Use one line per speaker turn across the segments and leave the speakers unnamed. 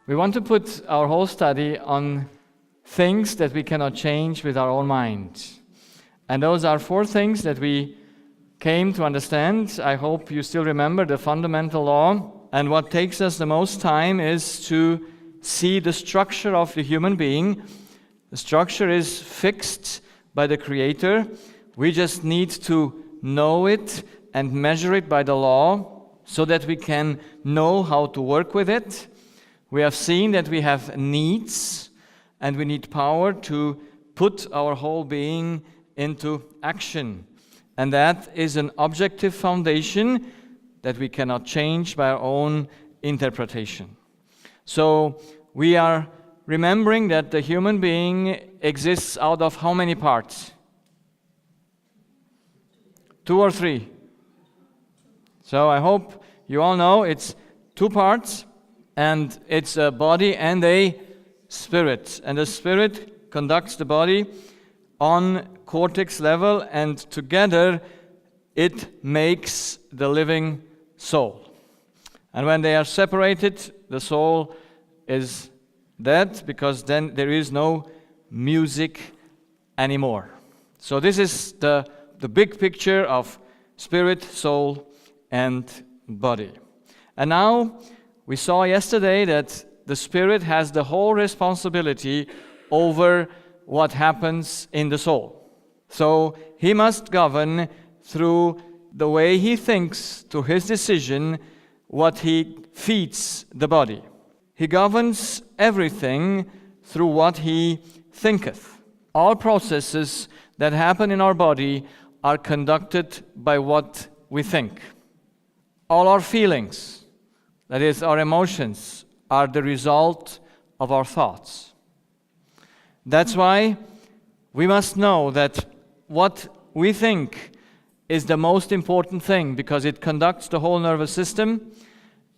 We want to put our whole study on things that we cannot change with our own mind. And those are 4 things that we came to understand. I hope you still remember the fundamental law. And what takes us the most time is to see the structure of the human being. The structure is fixed by the Creator. We just need to know it and measure it by the law so that we can know how to work with it. We have seen that we have needs and we need power to put our whole being into action. And that is an objective foundation that we cannot change by our own interpretation. So we are remembering that the human being exists out of how many parts? 2 or 3? So I hope you all know it's 2 parts, and it's a body and a spirit. And the spirit conducts the body on cortex level, and together it makes the living soul. And when they are separated, the soul is dead, because then there is no music anymore. So this is the big picture of spirit, soul, and body. And now we saw yesterday that the spirit has the whole responsibility over what happens in the soul. So he must govern through the way he thinks, to his decision, what he feeds the body. He governs everything through what he thinketh. All processes that happen in our body are conducted by what we think. All our feelings, that is, our emotions, are the result of our thoughts. That's why we must know that what we think is the most important thing, because it conducts the whole nervous system,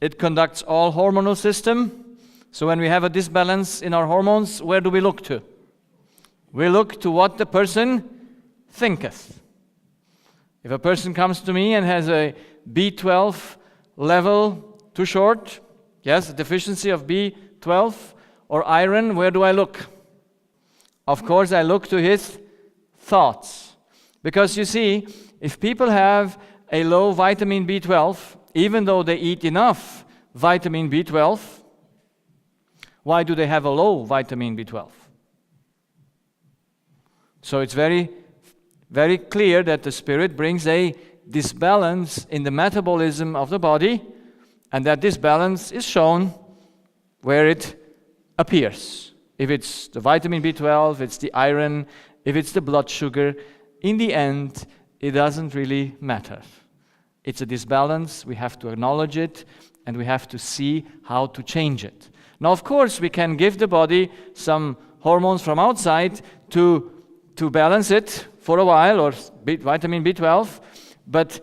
it conducts all hormonal system. So when we have a disbalance in our hormones, where do we look to? We look to what the person thinketh. If a person comes to me and has a B12 level too short, yes, a deficiency of B12 or iron, where do I look? Of course, I look to his thoughts. Because you see, if people have a low vitamin B12, even though they eat enough vitamin B12, why do they have a low vitamin B12? So it's very, very clear that the spirit brings a disbalance in the metabolism of the body, and that disbalance is shown where it appears. If it's the vitamin B12, it's the iron, if it's the blood sugar, in the end, it doesn't really matter. It's a disbalance, we have to acknowledge it, and we have to see how to change it. Now, of course, we can give the body some hormones from outside to balance it for a while, or vitamin B12, but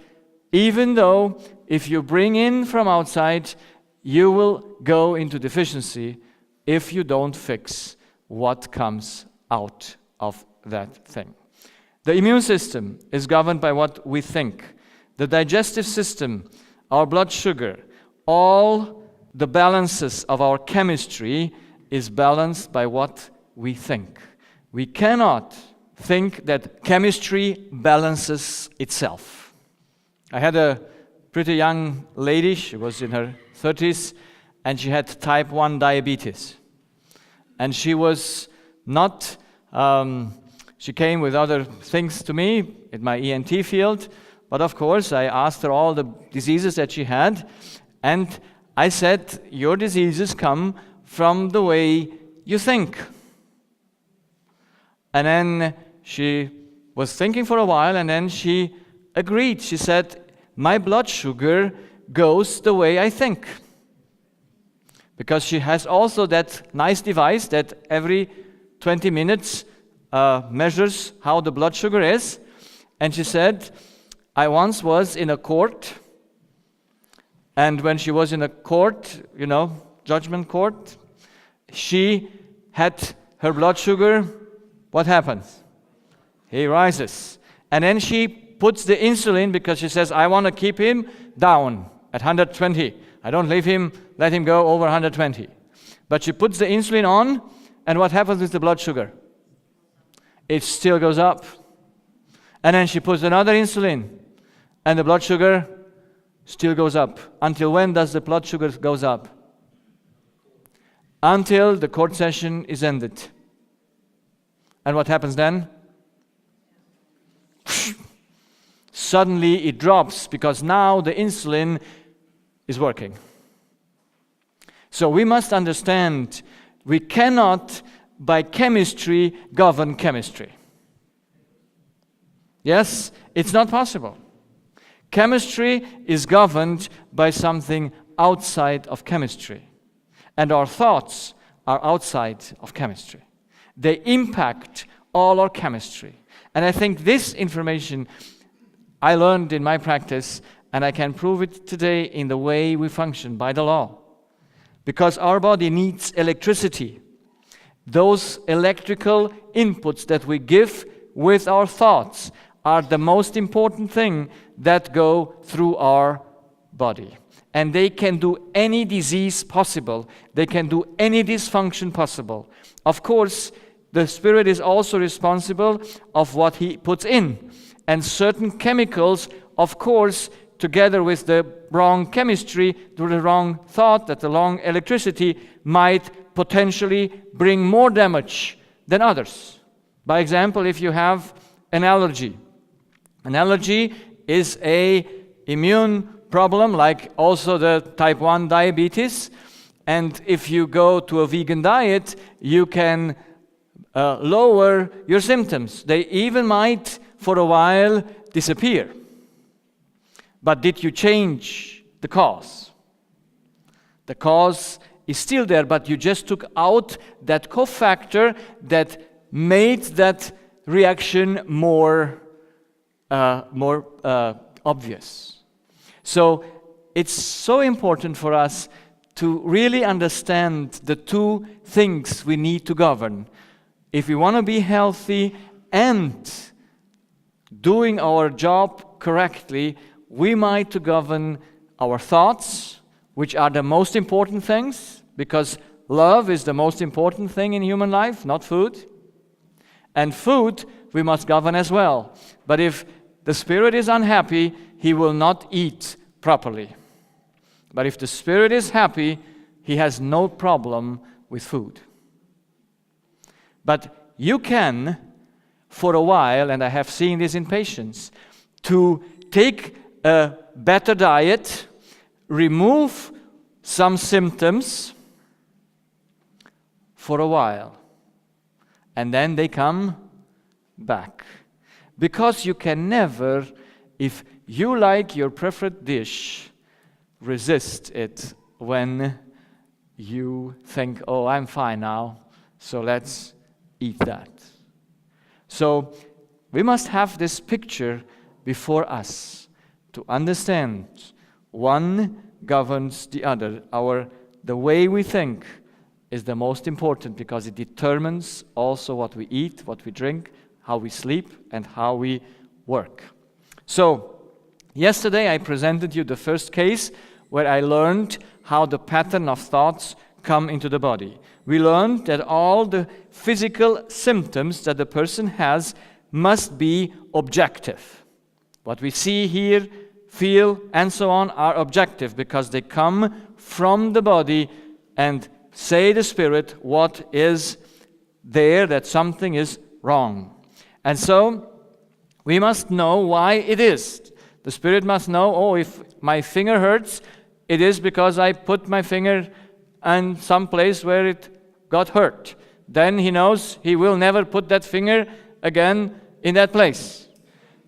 even though if you bring in from outside, you will go into deficiency if you don't fix what comes out of that thing. The immune system is governed by what we think. The digestive system, our blood sugar, all the balances of our chemistry is balanced by what we think. We cannot think that chemistry balances itself. I had a pretty young lady, she was in her 30s, and she had type 1 diabetes. And she was not, she came with other things to me in my ENT field, but of course I asked her all the diseases that she had, and I said, your diseases come from the way you think. And then she was thinking for a while, and then she agreed. She said, my blood sugar goes the way I think. Because she has also that nice device that every 20 minutes measures how the blood sugar is. And she said, I once was in a court, and when she was in a court, judgment court, she had her blood sugar, what happens? He rises. And then she puts the insulin, because she says, I want to keep him down at 120. I don't let him go over 120. But she puts the insulin on, and what happens with the blood sugar? It still goes up. And then she puts another insulin, and the blood sugar still goes up. Until when does the blood sugar goes up? Until the court session is ended. And what happens then? Suddenly it drops, because now the insulin is working. So we must understand, we cannot by chemistry govern chemistry. Yes, it's not possible. Chemistry is governed by something outside of chemistry. And our thoughts are outside of chemistry. They impact all our chemistry. And I think this information I learned in my practice, and I can prove it today in the way we function by the law. Because our body needs electricity. Those electrical inputs that we give with our thoughts are the most important thing that go through our body. And they can do any disease possible. They can do any dysfunction possible. Of course, the spirit is also responsible of what he puts in. And certain chemicals, of course, together with the wrong chemistry, the wrong thought, that the wrong electricity might potentially bring more damage than others. By example, if you have an allergy. An allergy is an immune problem, like also the type 1 diabetes. And if you go to a vegan diet, you can lower your symptoms. They even might, for a while, disappear. But did you change the cause? The cause is still there, but you just took out that cofactor that made that reaction more obvious. So it's so important for us to really understand the two things we need to govern. If we want to be healthy and doing our job correctly, we might to govern our thoughts, which are the most important things, because love is the most important thing in human life, not food. And food we must govern as well. But if the spirit is unhappy, he will not eat properly. But if the spirit is happy, he has no problem with food. But you can, for a while, and I have seen this in patients, to take a better diet, remove some symptoms for a while, and then they come back. Because you can never, if you like your preferred dish, resist it when you think, oh, I'm fine now, so let's eat that. So we must have this picture before us to understand one governs the other. The way we think is the most important, because it determines also what we eat, what we drink, how we sleep, and how we work. So yesterday I presented you the first case where I learned how the pattern of thoughts come into the body. We learned that all the physical symptoms that the person has must be objective. What we see, hear, feel, and so on are objective, because they come from the body and say the spirit what is there, that something is wrong. And so we must know why it is. The spirit must know, oh, if my finger hurts, it is because I put my finger in some place where it got hurt. Then he knows he will never put that finger again in that place.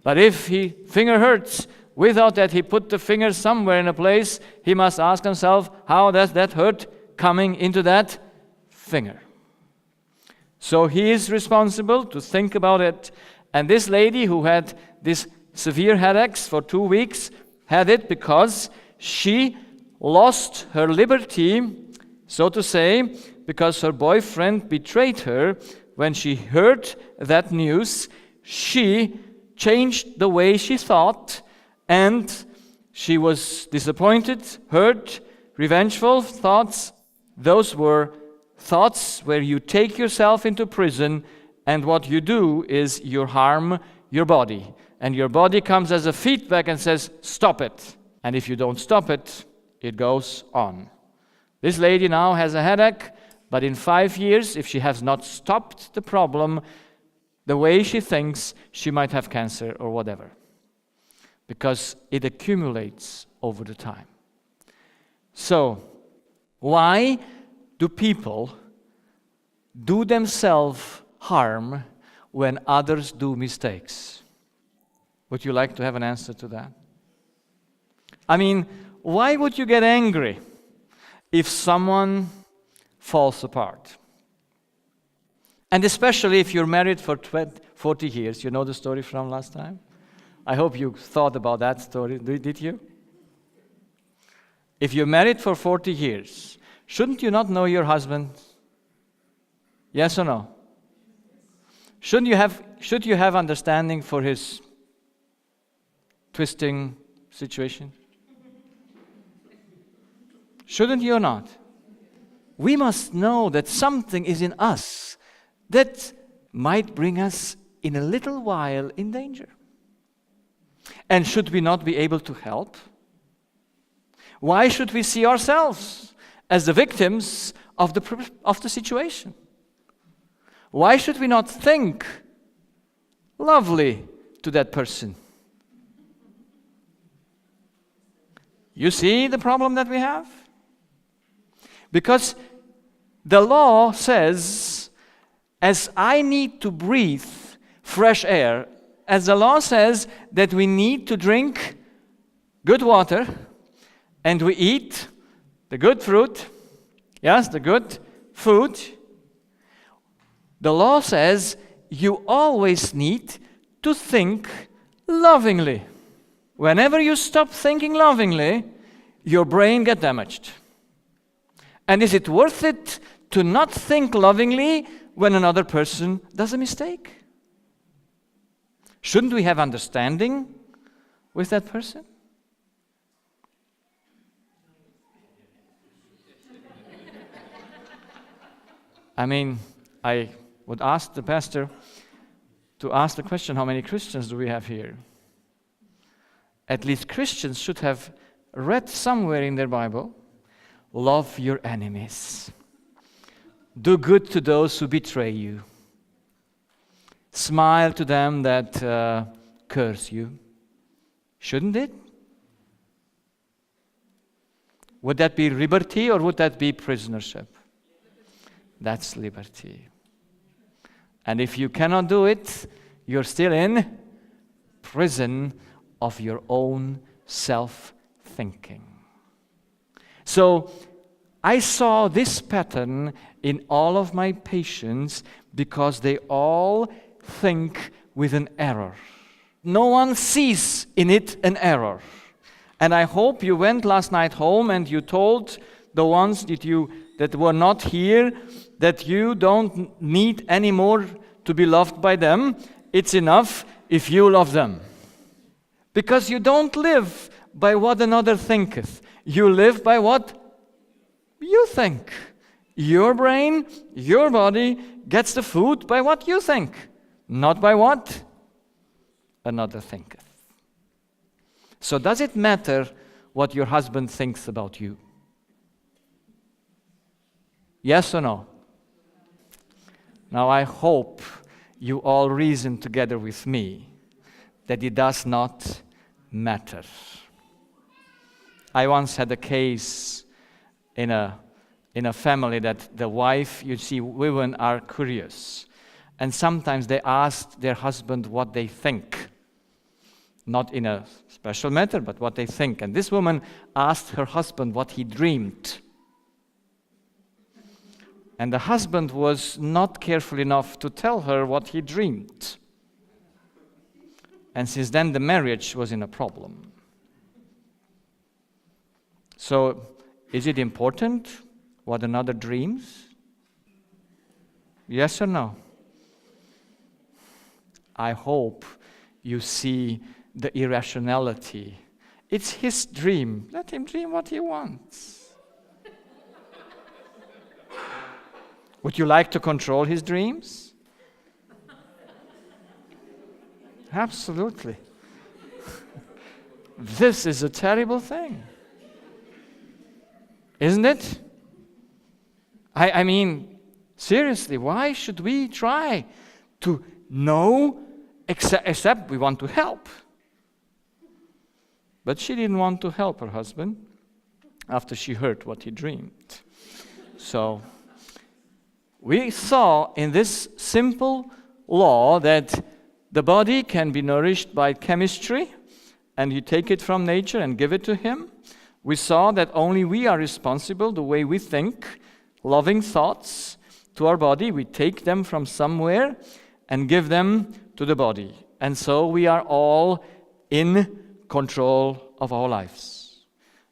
But if his finger hurts, without that he put the finger somewhere in a place, he must ask himself, how does that hurt coming into that finger? So he is responsible to think about it. And this lady who had this severe headaches for 2 weeks had it because she lost her liberty, so to say, because her boyfriend betrayed her. When she heard that news, she changed the way she thought, and she was disappointed, hurt, revengeful thoughts, Those were thoughts where you take yourself into prison, and what you do is you harm your body. And your body comes as a feedback and says, stop it. And if you don't stop it, it goes on. This lady now has a headache, but in 5 years, if she has not stopped the problem, the way she thinks, she might have cancer or whatever. Because it accumulates over the time. So, why do people do themselves harm when others do mistakes? Would you like to have an answer to that? I mean, why would you get angry if someone falls apart? And especially if you're married for 40 years. You know the story from last time? I hope you thought about that story. Did you? If you're married for 40 years, shouldn't you not know your husband? Yes or no? Should you have understanding for his twisting situation? Shouldn't you or not? We must know that something is in us that might bring us in a little while in danger. And should we not be able to help? Why should we see ourselves as the victims of the situation? Why should we not think lovely to that person? You see the problem that we have? Because the law says, as I need to breathe fresh air, as the law says that we need to drink good water, and we eat the good fruit, yes, the good food, the law says you always need to think lovingly. Whenever you stop thinking lovingly, your brain gets damaged. And is it worth it to not think lovingly when another person does a mistake? Shouldn't we have understanding with that person? I mean, I would ask the pastor to ask the question, how many Christians do we have here? At least Christians should have read somewhere in their Bible, love your enemies. Do good to those who betray you. Smile to them that curse you. Shouldn't it? Would that be liberty or would that be prisonership? That's liberty. And if you cannot do it, you're still in prison of your own self-thinking. So I saw this pattern in all of my patients because they all think with an error. No one sees in it an error. And I hope you went last night home and you told the ones that were not here that you don't need anymore to be loved by them. It's enough if you love them. Because you don't live by what another thinketh. You live by what you think. Your brain, your body gets the food by what you think, not by what another thinketh. So does it matter what your husband thinks about you? Yes or no? Now I hope you all reason together with me that it does not matter. I once had a case in a family that the wife, you see, women are curious. And sometimes they ask their husband what they think. Not in a special matter, but what they think. And this woman asked her husband what he dreamed. And the husband was not careful enough to tell her what he dreamed. And since then, the marriage was in a problem. So, is it important what another dreams? Yes or no? I hope you see the irrationality. It's his dream. Let him dream what he wants. Would you like to control his dreams? Absolutely. This is a terrible thing. Isn't it? I mean, seriously, why should we try to know except we want to help? But she didn't want to help her husband after she heard what he dreamed. So we saw in this simple law that the body can be nourished by chemistry, and you take it from nature and give it to him. We saw that only we are responsible, the way we think, loving thoughts to our body. We take them from somewhere and give them to the body. And so we are all in control of our lives.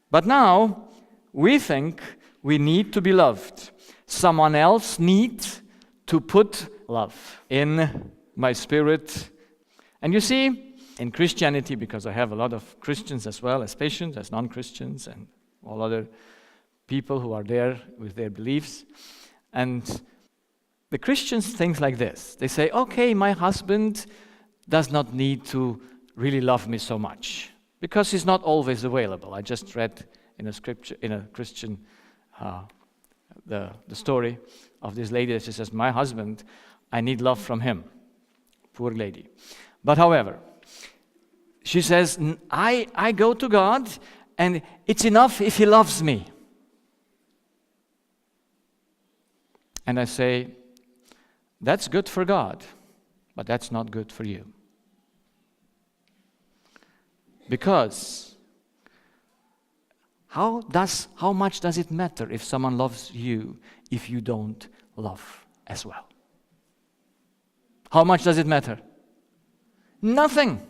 But now we think we need to be loved. Someone else needs to put love in my spirit. And you see, in Christianity, because I have a lot of Christians as well as patients, as non-Christians, and all other people who are there with their beliefs. And the Christians think like this. They say, okay, my husband does not need to really love me so much because he's not always available. I just read in a scripture, in a Christian, the story of this lady that she says, my husband, I need love from him. Poor lady. But however, she says, I go to God and it's enough if he loves me. And I say, that's good for God, but that's not good for you. Because how much does it matter if someone loves you if you don't love as well? How much does it matter? Nothing.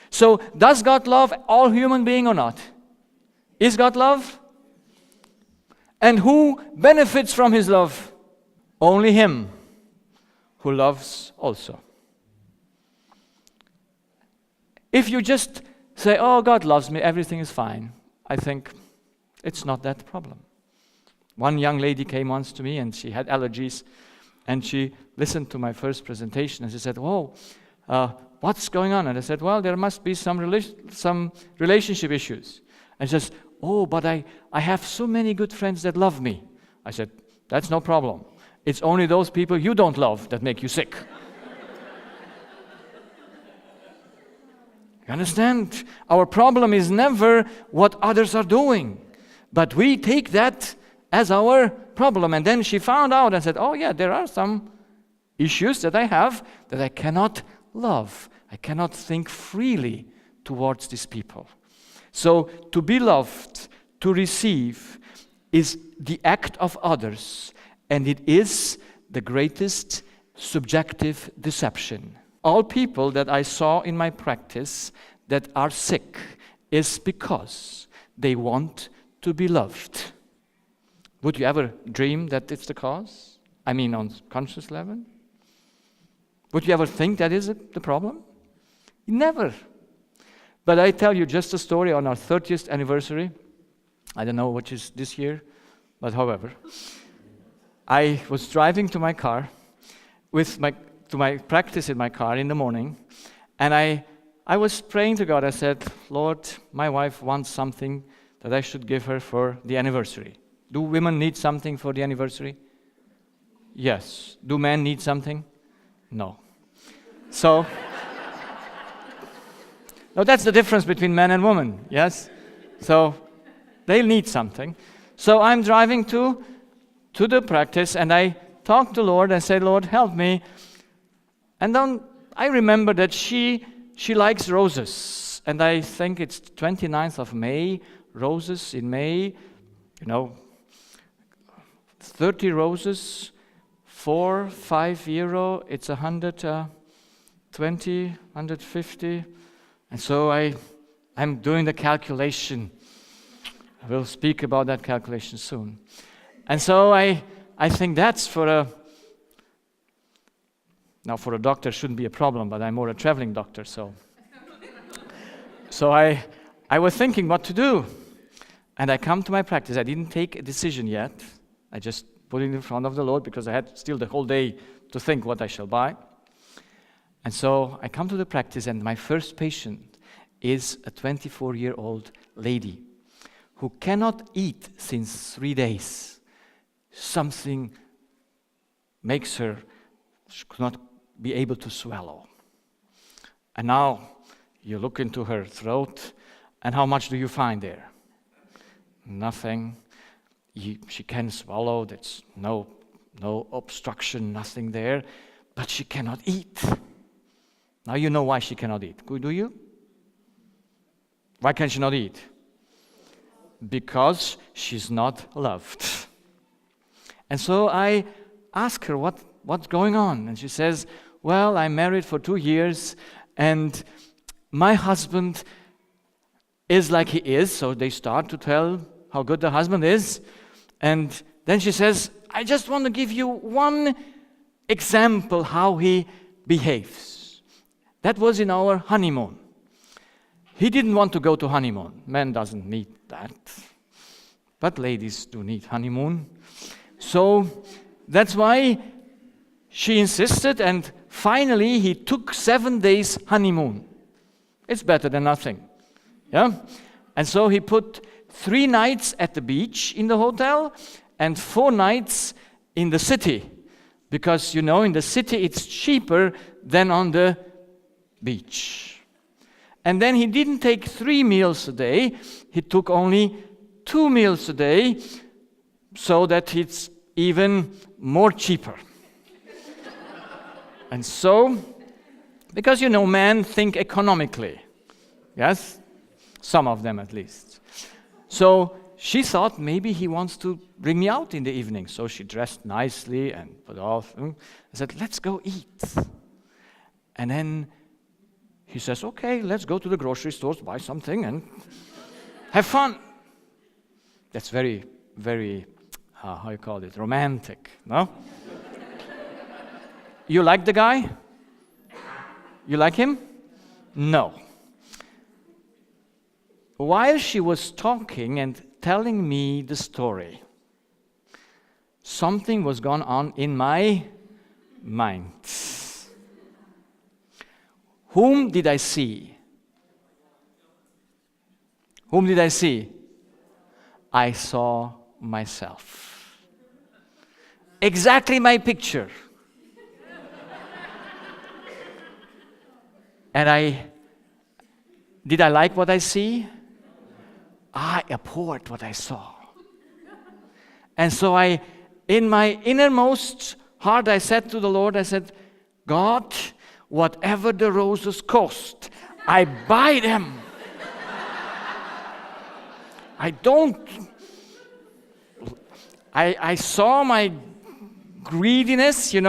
So does God love all human beings or not? Is God love? And who benefits from his love? Only him who loves also. If you just say, oh, God loves me, everything is fine, I think it's not that problem. One young lady came once to me and she had allergies and she listened to my first presentation and she said, oh, what's going on? And I said, well, there must be some relationship issues. And she says, oh, but I have so many good friends that love me. I said, that's no problem. It's only those people you don't love that make you sick. You understand? Our problem is never what others are doing, but we take that as our problem. And then she found out and said, oh yeah, there are some issues that I have that I cannot love. I cannot think freely towards these people. So to be loved, to receive, is the act of others, and it is the greatest subjective deception. All people that I saw in my practice that are sick is because they want to be loved. Would you ever dream that it's the cause? I mean, on conscious level? Would you ever think that is the problem? Never. But I tell you just a story on our 30th anniversary. I don't know which is this year, but however. I was driving to my car to my practice in my car in the morning, and I was praying to God. I said, Lord, my wife wants something that I should give her for the anniversary. Do women need something for the anniversary? Yes. Do men need something? No. So, no, that's the difference between men and women, yes? So, they need something. So I'm driving to the practice, and I talked to the Lord and said, Lord, help me. And then I remember that she likes roses, and I think it's 29th of May, roses in May, 30 roses, 5 euro, it's 120, 150. And so I'm doing the calculation. I will speak about that calculation soon. And so I think that's for a doctor shouldn't be a problem, but I'm more a traveling doctor, so I was thinking what to do. And I come to my practice. I didn't take a decision yet. I just put it in front of the Lord because I had still the whole day to think what I shall buy. And so I come to the practice, and my first patient is a 24-year-old lady who cannot eat since 3 days. Something makes her not be able to swallow. And now you look into her throat, and how much do you find there? Nothing. She can swallow, there's no obstruction, nothing there, but she cannot eat. Now you know why she cannot eat. Do you? Why can she not eat? Because she's not loved. And so I ask her what's going on. And she says, well, I'm married for 2 years, and my husband is like he is. So they start to tell how good the husband is. And then she says, I just want to give you one example how he behaves. That was in our honeymoon. He didn't want to go to honeymoon. Man doesn't need that. But ladies do need honeymoon. So that's why she insisted, and finally he took 7 days honeymoon. It's better than nothing. Yeah? And so he put 3 nights at the beach in the hotel and 4 nights in the city. Because, in the city it's cheaper than on the beach. And then he didn't take 3 meals a day. He took only 2 meals a day, so that it's even more cheaper. And so, because men think economically. Yes? Some of them at least. So she thought maybe he wants to bring me out in the evening. So she dressed nicely and put off. I said, let's go eat. And then he says, okay, let's go to the grocery stores, buy something, and have fun. That's very, very, how you call it, romantic, no? You like the guy? You like him? No. While she was talking and telling me the story, something was going on in my mind. Whom did I see? Whom did I see? I saw myself. Exactly my picture. And did I like what I see? I abhorred what I saw. And so in my innermost heart, I said to the Lord, I said, God, whatever the roses cost, I buy them. I saw my greediness, and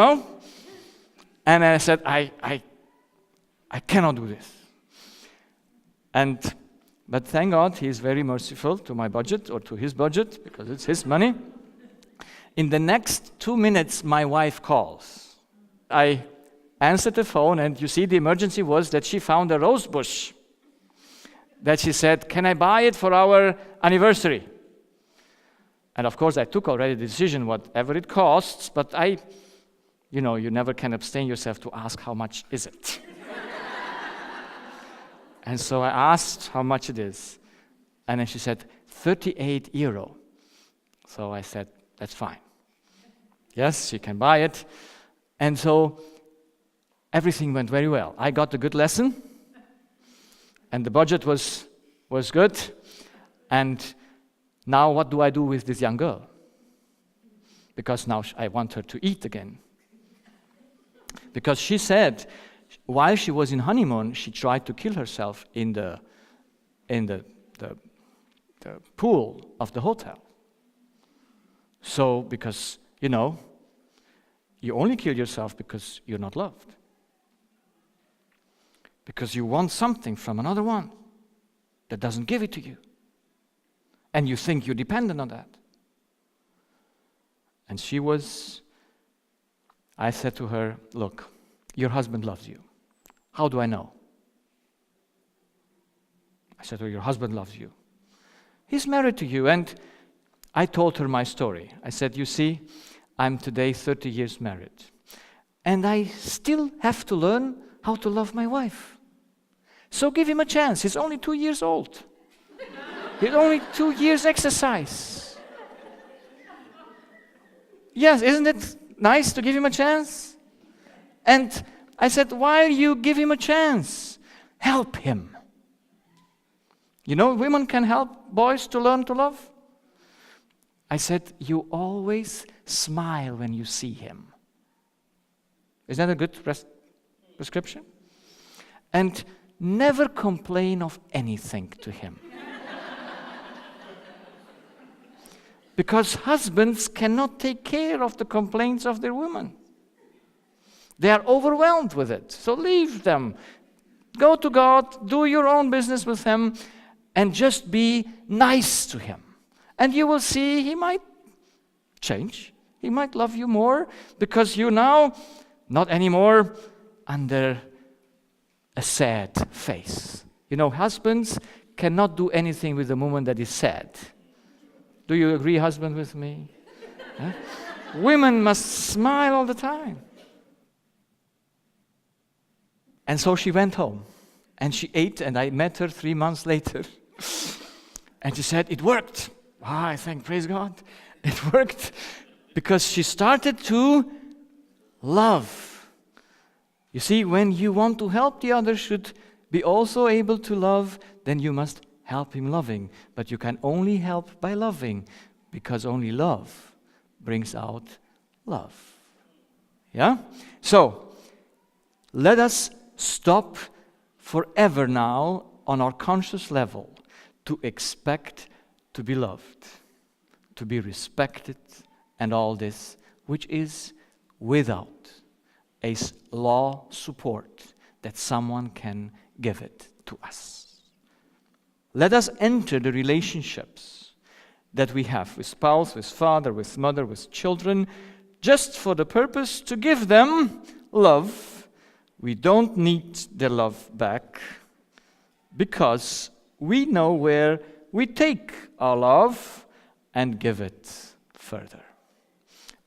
I said, I cannot do this. But thank God, he is very merciful to my budget, or to his budget, because it's his money. In the next 2 minutes, my wife calls. I answered the phone, and you see, the emergency was that she found a rose bush that she said, can I buy it for our anniversary? And of course, I took already the decision, whatever it costs, but you never can abstain yourself to ask how much is it. And so I asked how much it is. And then she said, 38 euro. So I said, that's fine. Yes, she can buy it. And so everything went very well. I got a good lesson. And the budget was good. And now what do I do with this young girl? Because now I want her to eat again. Because she said, while she was in honeymoon, she tried to kill herself in the pool of the hotel. So, because, you only kill yourself because you're not loved. Because you want something from another one that doesn't give it to you. And you think you're dependent on that. And I said to her, look, your husband loves you. How do I know? I said, your husband loves you. He's married to you. And I told her my story. I said, you see, I'm today 30 years married. And I still have to learn how to love my wife. So give him a chance. He's only 2 years old. He's only 2 years exercise. Yes, isn't it nice to give him a chance? And I said, while you give him a chance, help him. You know, women can help boys to learn to love. I said, you always smile when you see him. Is that a good prescription? And never complain of anything to him. Because husbands cannot take care of the complaints of their women. They are overwhelmed with it. So leave them. Go to God, do your own business with him, and just be nice to him. And you will see he might change. He might love you more because you now not anymore under a sad face. You know, husbands cannot do anything with a woman that is sad. Do you agree, husband, with me? Huh? Women must smile all the time. And so she went home, and she ate, and I met her 3 months later. And she said, it worked. Ah, I thank, praise God. It worked because she started to love. You see, when you want to help the other should be also able to love, then you must help him loving. But you can only help by loving, because only love brings out love. Yeah? So, let us stop forever now on our conscious level to expect to be loved, to be respected, and all this, which is without a law support that someone can give it to us. Let us enter the relationships that we have with spouse, with father, with mother, with children, just for the purpose to give them love. We don't need their love back because we know where we take our love and give it further.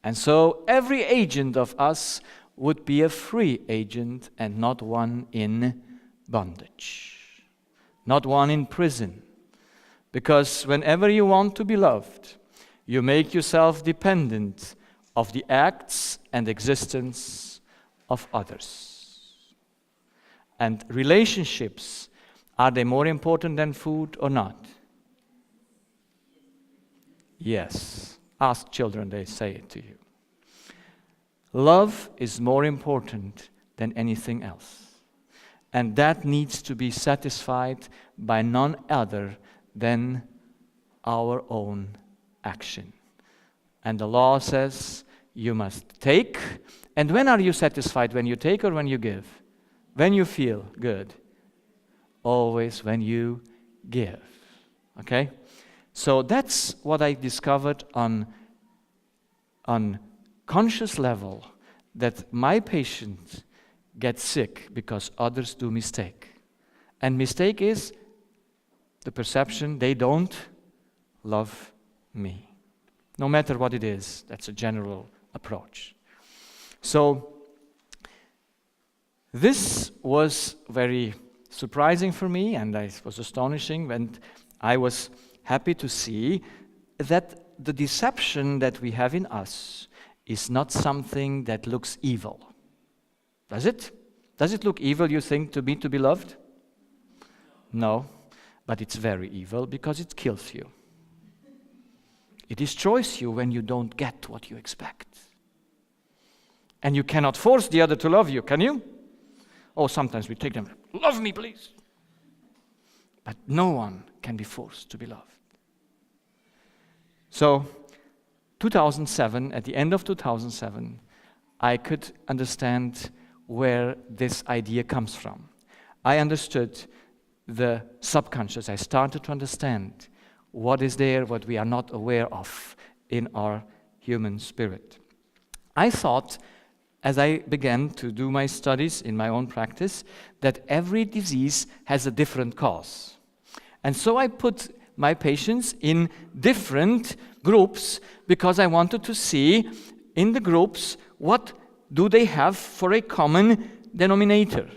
And so every agent of us would be a free agent and not one in bondage, not one in prison. Because whenever you want to be loved, you make yourself dependent of the acts and existence of others. And relationships, are they more important than food or not? Yes. Ask children, they say it to you. Love is more important than anything else. And that needs to be satisfied by none other than our own action. And the law says you must take. And when are you satisfied? When you take or when you give? When you feel good? Always when you give. Okay? So that's what I discovered on conscious level, that my patients get sick because others do mistake. And mistake is the perception they don't love me. No matter what it is, that's a general approach. So this was very surprising for me, and it was astonishing when I was happy to see that the deception that we have in us is not something that looks evil. Does it? Does it look evil, you think, to be loved? No, but it's very evil because it kills you. It destroys you when you don't get what you expect. And you cannot force the other to love you, can you? Oh, sometimes we take them, love me, please. But no one can be forced to be loved. So, 2007, at the end of 2007, I could understand where this idea comes from. I understood the subconscious. I started to understand what is there, what we are not aware of in our human spirit. I thought, as I began to do my studies in my own practice, that every disease has a different cause. And so I put my patients in different groups because I wanted to see in the groups, what do they have for a common denominator?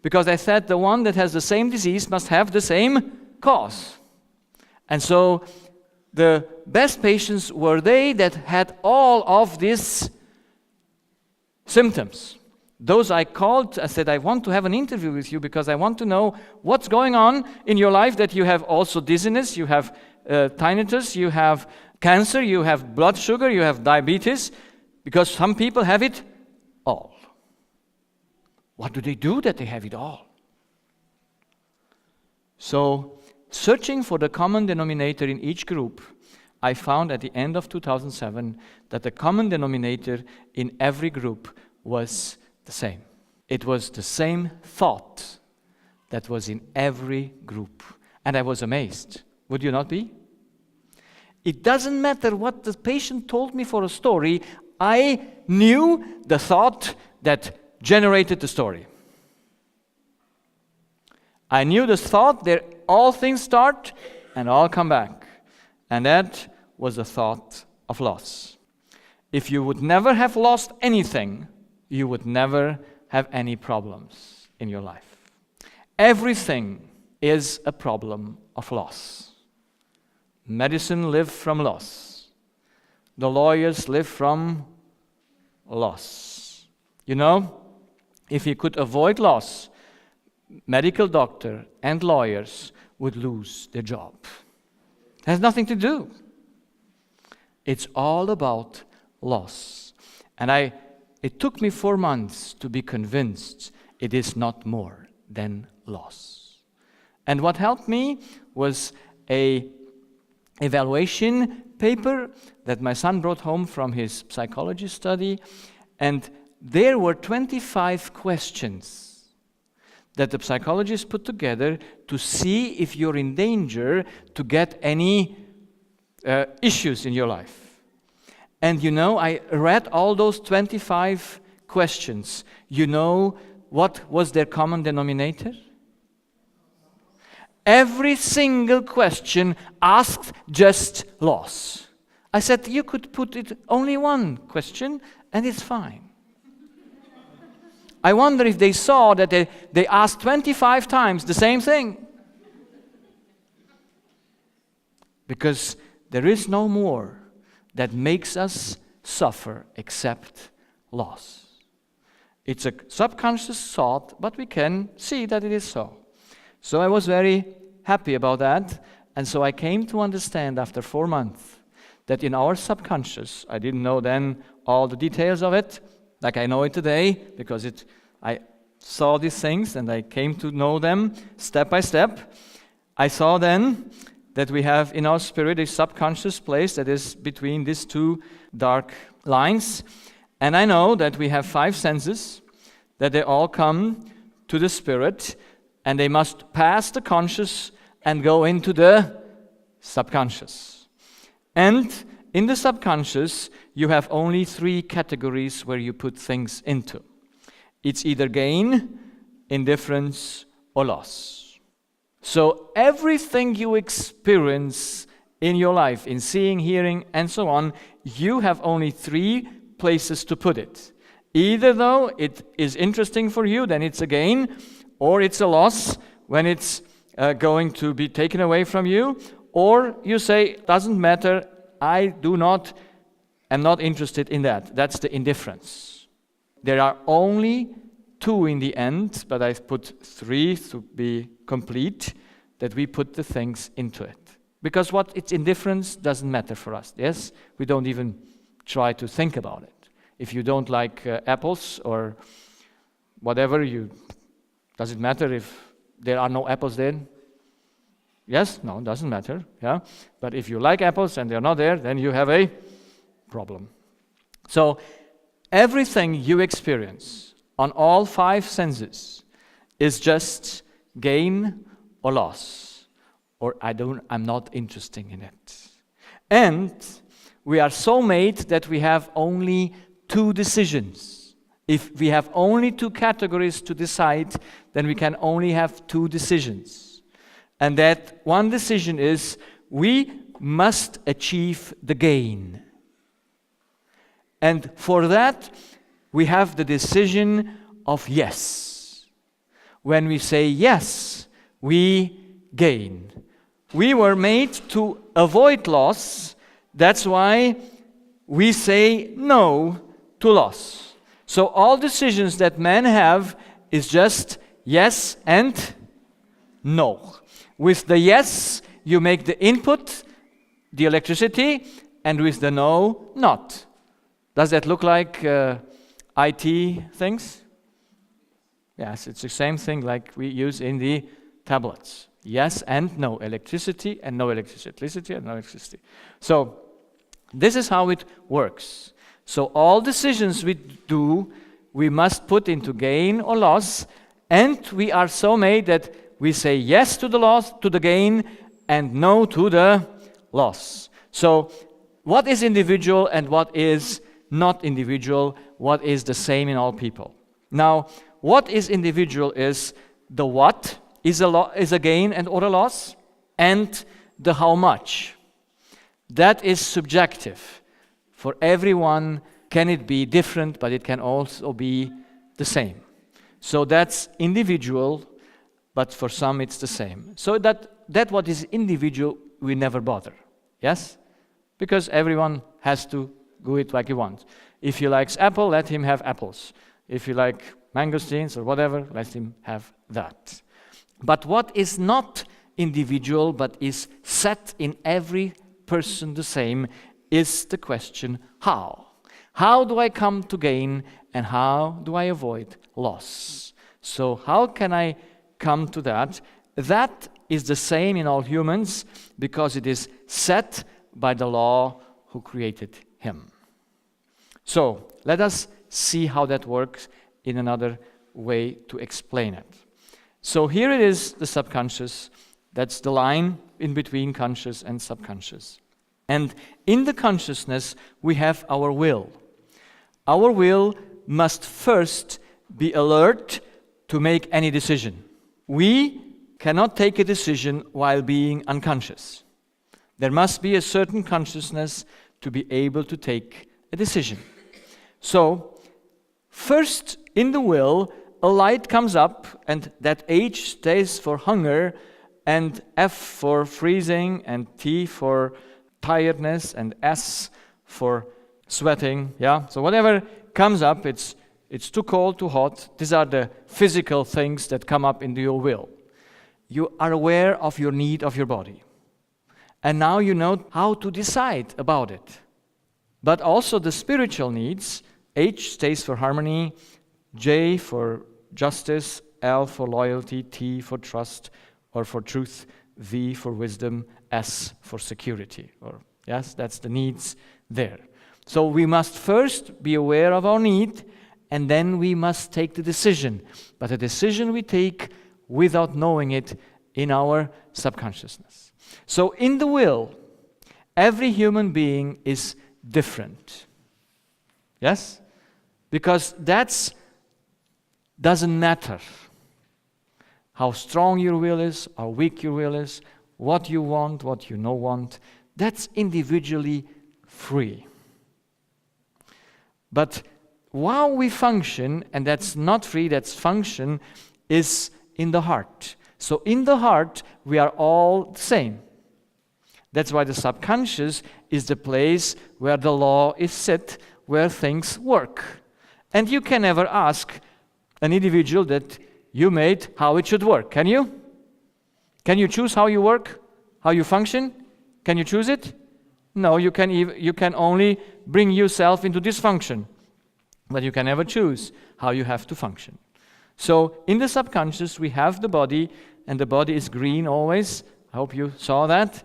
Because I said the one that has the same disease must have the same cause. And so the best patients were they that had all of these symptoms. Those I called, I said, I want to have an interview with you because I want to know what's going on in your life, that you have also dizziness, you have tinnitus, you have cancer, you have blood sugar, you have diabetes, because some people have it all. What do they do that they have it all? So, searching for the common denominator in each group, I found at the end of 2007 that the common denominator in every group was the same. It was the same thought that was in every group. And I was amazed. Would you not be? It doesn't matter what the patient told me for a story, I knew the thought that generated the story. I knew the thought that all things start and all come back. And that was the thought of loss. If you would never have lost anything, you would never have any problems in your life. Everything is a problem of loss. Medicine lives from loss. The lawyers live from loss. You know, if you could avoid loss, medical doctor and lawyers would lose their job. It has nothing to do. It's all about loss. And it took me 4 months to be convinced it is not more than loss. And what helped me was a evaluation paper that my son brought home from his psychology study, and there were 25 questions that the psychologists put together to see if you're in danger to get any issues in your life. And you know, I read all those 25 questions. You know what was their common denominator? Every single question asked just loss. I said, you could put it only one question and it's fine. I wonder if they saw that they asked 25 times the same thing. Because there is no more that makes us suffer except loss. It's a subconscious thought, but we can see that it is so. So I was very happy about that, and so I came to understand after 4 months that in our subconscious, I didn't know then all the details of it, like I know it today, because I saw these things and I came to know them step by step. I saw then that we have in our spirit a subconscious place that is between these two dark lines. And I know that we have 5 senses, that they all come to the spirit, and they must pass the conscious and go into the subconscious. And in the subconscious, you have only 3 categories where you put things into. It's either gain, indifference, or loss. So everything you experience in your life, in seeing, hearing, and so on, you have only 3 places to put it. Either though it is interesting for you, then it's a gain, or it's a loss when it's going to be taken away from you, or you say, doesn't matter, I am not interested in that. That's the indifference. There are only 2 in the end, but I've put 3 to be complete, that we put the things into it. Because what it's indifference doesn't matter for us, yes? We don't even try to think about it. If you don't like apples or whatever, does it matter if there are no apples there? Yes? No, it doesn't matter. Yeah. But if you like apples and they're not there, then you have a problem. So everything you experience on all 5 senses is just gain or loss, or I'm not interested in it. And we are so made that we have only 2 decisions. If we have only 2 categories to decide, then we can only have 2 decisions. And that one decision is, we must achieve the gain. And for that, we have the decision of yes. When we say yes, we gain. We were made to avoid loss. That's why we say no to loss. So all decisions that men have is just yes and no. With the yes, you make the input, the electricity, and with the no, not. Does that look like IT things? Yes, it's the same thing like we use in the tablets. Yes and no, electricity and no electricity, electricity and no electricity. So this is how it works. So all decisions we do, we must put into gain or loss, and we are so made that we say yes to the loss, to the gain, and no to the loss. So what is individual and what is not individual? What is the same in all people? Now, what is individual is the what is a gain and or a loss, and the how much. That is subjective. For everyone, can it be different, but it can also be the same. So that's individual, but for some it's the same. So that what is individual, we never bother. Yes? Because everyone has to do it like he wants. If he likes apple, let him have apples. If he likes mangosteens or whatever, let him have that. But what is not individual, but is set in every person the same, is the question, how? How do I come to gain, and how do I avoid loss? So how can I come to that? That is the same in all humans, because it is set by the law who created him. So let us see how that works in another way to explain it. So here it is, the subconscious. That's the line in between conscious and subconscious. And in the consciousness, we have our will. Our will must first be alert to make any decision. We cannot take a decision while being unconscious. There must be a certain consciousness to be able to take a decision. So, first in the will, a light comes up, and that H stays for hunger, and F for freezing, and T for tiredness, and S for sweating. Yeah. So whatever comes up, it's too cold, too hot. These are the physical things that come up into your will. You are aware of your need of your body, and now you know how to decide about it. But also the spiritual needs. H stays for harmony, J for justice, L for loyalty, T for trust or for truth, V for wisdom, S for security. Or yes, that's the needs there. So we must first be aware of our need, and then we must take the decision. But a decision we take without knowing it in our subconsciousness. So in the will, every human being is different. Yes? Because that doesn't matter. How strong your will is, how weak your will is, what you want, what you don't want, that's individually free. But while we function, and that's not free, that's function, is in the heart. So in the heart, we are all the same. That's why the subconscious is the place where the law is set, where things work. And you can never ask an individual that you made how it should work, can you? Can you choose how you work, how you function? Can you choose it? No, you can only bring yourself into dysfunction, but you can never choose how you have to function. So in the subconscious, we have the body, and the body is green always. I hope you saw that.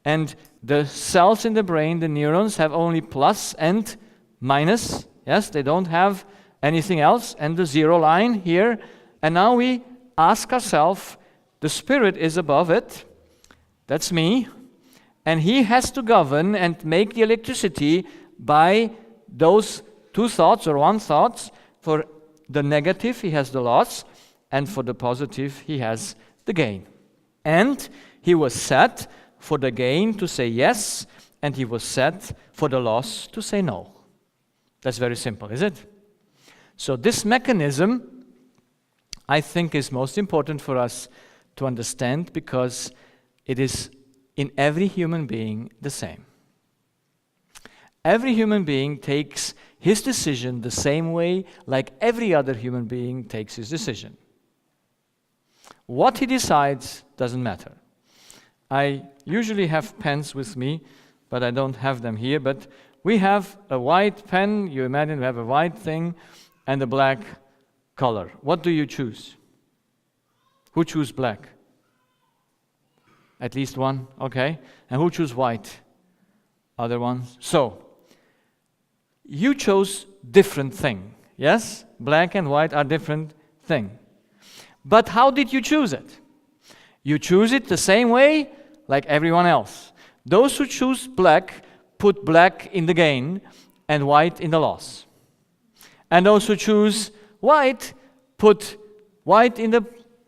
And the cells in the brain, the neurons, have only plus and minus. Yes, they don't have anything else. And the zero line here. And now we ask ourselves, the spirit is above it. That's me. And he has to govern and make the electricity by those two thoughts or one thought. For the negative, he has the loss. And for the positive, he has the gain. And he was set for the gain to say yes, and he was set for the loss to say no. That's very simple, is it? So this mechanism, I think, is most important for us to understand because it is in every human being the same. Every human being takes his decision the same way like every other human being takes his decision. What he decides doesn't matter. I usually have pens with me, but I don't have them here. But we have a white pen. You imagine we have a white thing and a black color. What do you choose? Who choose black? At least one, okay. And who choose white? Other ones. So, you chose different thing, yes? Black and white are different thing. But how did you choose it? You choose it the same way like everyone else. Those who choose black put black in the gain and white in the loss. And those who choose white put white in the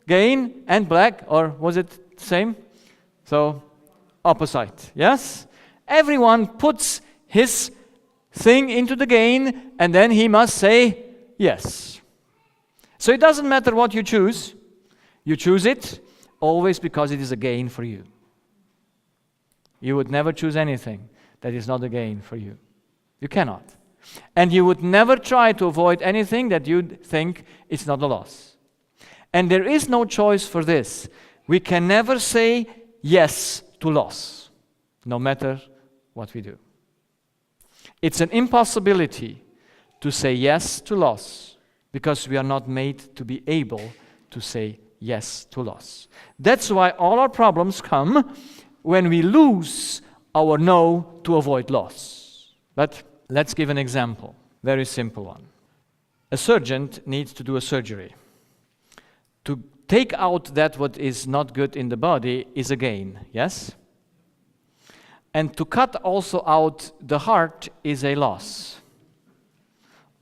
gain and black, or was it the same? So, opposite, yes? Everyone puts his thing into the gain and then he must say yes. So it doesn't matter what you choose it always because it is a gain for you. You would never choose anything that is not a gain for you. You cannot. And you would never try to avoid anything that you think is not a loss. And there is no choice for this. We can never say yes to loss, no matter what we do. It's an impossibility to say yes to loss because we are not made to be able to say yes to loss. That's why all our problems come when we lose our no to avoid loss. But let's give an example, very simple one. A surgeon needs to do a surgery. To take out that what is not good in the body is a gain, yes? And to cut also out the heart is a loss.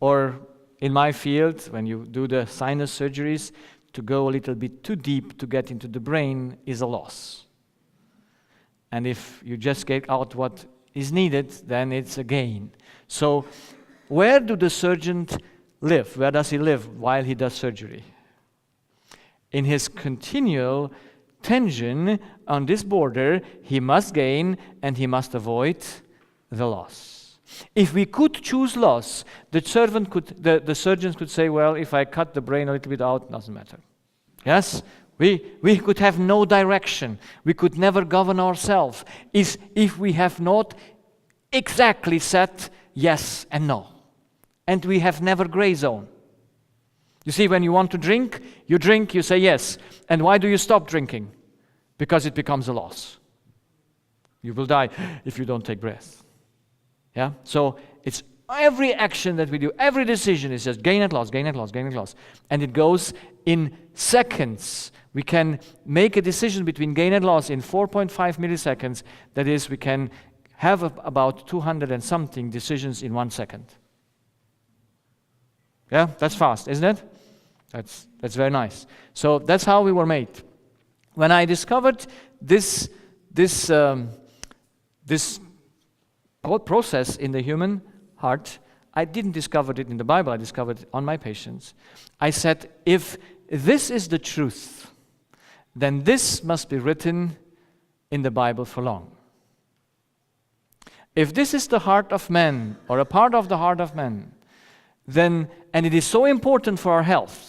Or in my field, when you do the sinus surgeries, to go a little bit too deep to get into the brain is a loss. And if you just get out what is needed, then it's a gain. So where do the surgeons live? Where does he live while he does surgery? In his continual tension on this border, he must gain and he must avoid the loss. If we could choose loss, the surgeons could say, well, if I cut the brain a little bit out, doesn't matter. Yes? We could have no direction. We could never govern ourselves if we have not exactly said yes and no. And we have never gray zone. You see, when you want to drink, you say yes. And why do you stop drinking? Because it becomes a loss. You will die if you don't take breath. Yeah? So it's every action that we do, every decision is just gain and loss, gain and loss, gain and loss. And it goes in seconds. We can make a decision between gain and loss in 4.5 milliseconds. That is, we can have about 200 and something decisions in 1 second. Yeah, that's fast, isn't it? That's very nice. So that's how we were made. When I discovered this whole process in the human heart, I didn't discover it in the Bible. I discovered it on my patients. I said, if this is the truth, then this must be written in the Bible for long. If this is the heart of man, or a part of the heart of man, then, and it is so important for our health,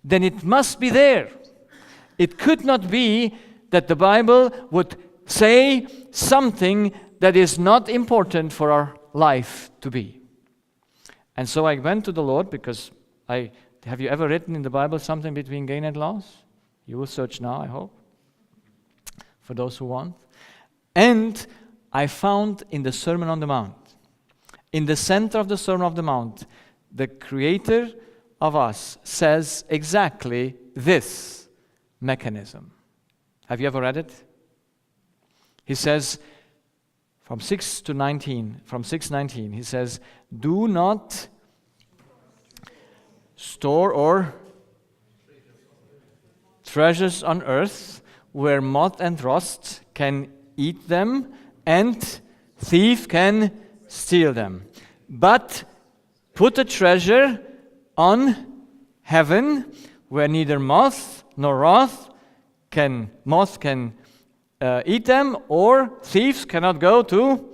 then it must be there. It could not be that the Bible would say something that is not important for our life to be. And so I went to the Lord because have you ever written in the Bible something between gain and loss? You will search now, I hope, for those who want. And I found in the Sermon on the Mount, in the center of the Sermon on the Mount, the Creator of us says exactly this mechanism. Have you ever read it? He says, from 6:19, he says, do not store or treasures on earth where moth and rust can eat them and thief can steal them. But put a treasure on heaven where neither moth can eat them, or thieves cannot go to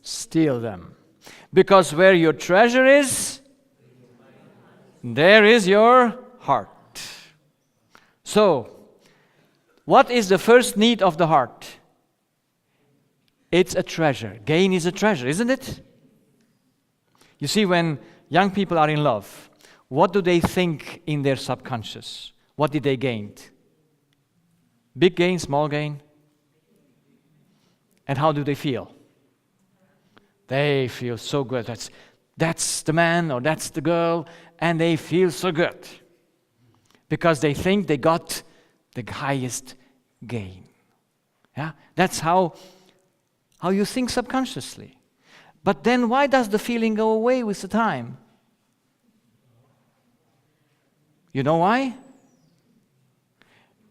steal them. Because where your treasure is, there is your heart. So, what is the first need of the heart? It's a treasure. Gain is a treasure, isn't it? You see, when young people are in love, what do they think in their subconscious? What did they gain? Big gain, small gain? And how do they feel? They feel so good. That's the man or that's the girl, and they feel so good. Because they think they got the highest gain. Yeah? That's how you think subconsciously. But then why does the feeling go away with the time? You know why?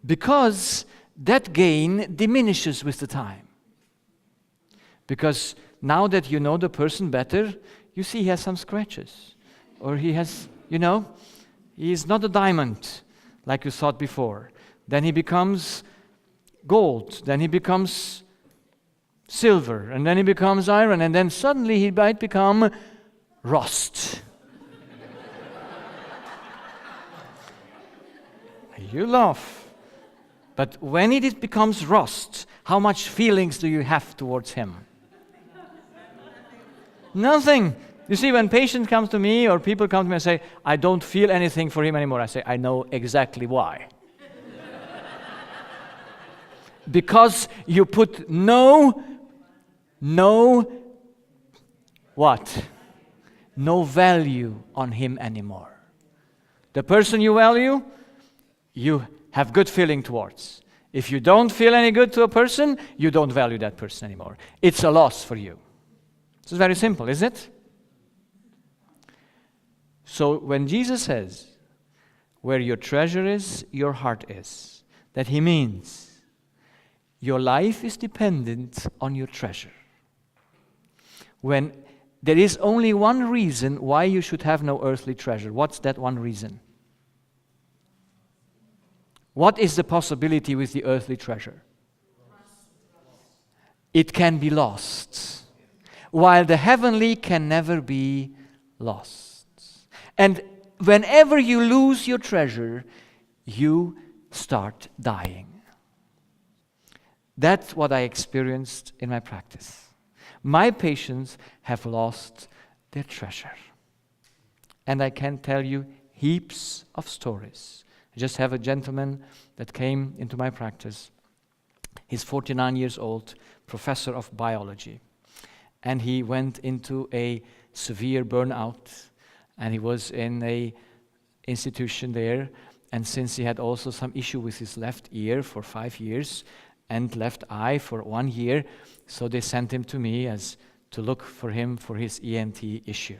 Because that gain diminishes with the time. Because now that you know the person better, you see he has some scratches. Or he has, he is not a diamond like you thought before. Then he becomes gold. Then he becomes silver. And then he becomes iron. And then suddenly he might become rust. You laugh. But when it becomes rust, how much feelings do you have towards him? Nothing. You see, when patients come to me or people come to me and say, I don't feel anything for him anymore, I say, I know exactly why. Because you put no value on him anymore. The person you value, you have good feeling towards. If you don't feel any good to a person, you don't value that person anymore. It's a loss for you. It's very simple, is it? So when Jesus says, where your treasure is, your heart is, that he means your life is dependent on your treasure. When there is only one reason why you should have no earthly treasure, what's that one reason? What is the possibility with the earthly treasure? It can be lost, while the heavenly can never be lost. And whenever you lose your treasure, you start dying. That's what I experienced in my practice. My patients have lost their treasure. And I can tell you heaps of stories. I just have a gentleman that came into my practice. He's 49 years old, professor of biology. And he went into a severe burnout. And he was in an institution there. And since he had also some issue with his left ear for 5 years and left eye for 1 year, so they sent him to me as to look for him for his ENT issue.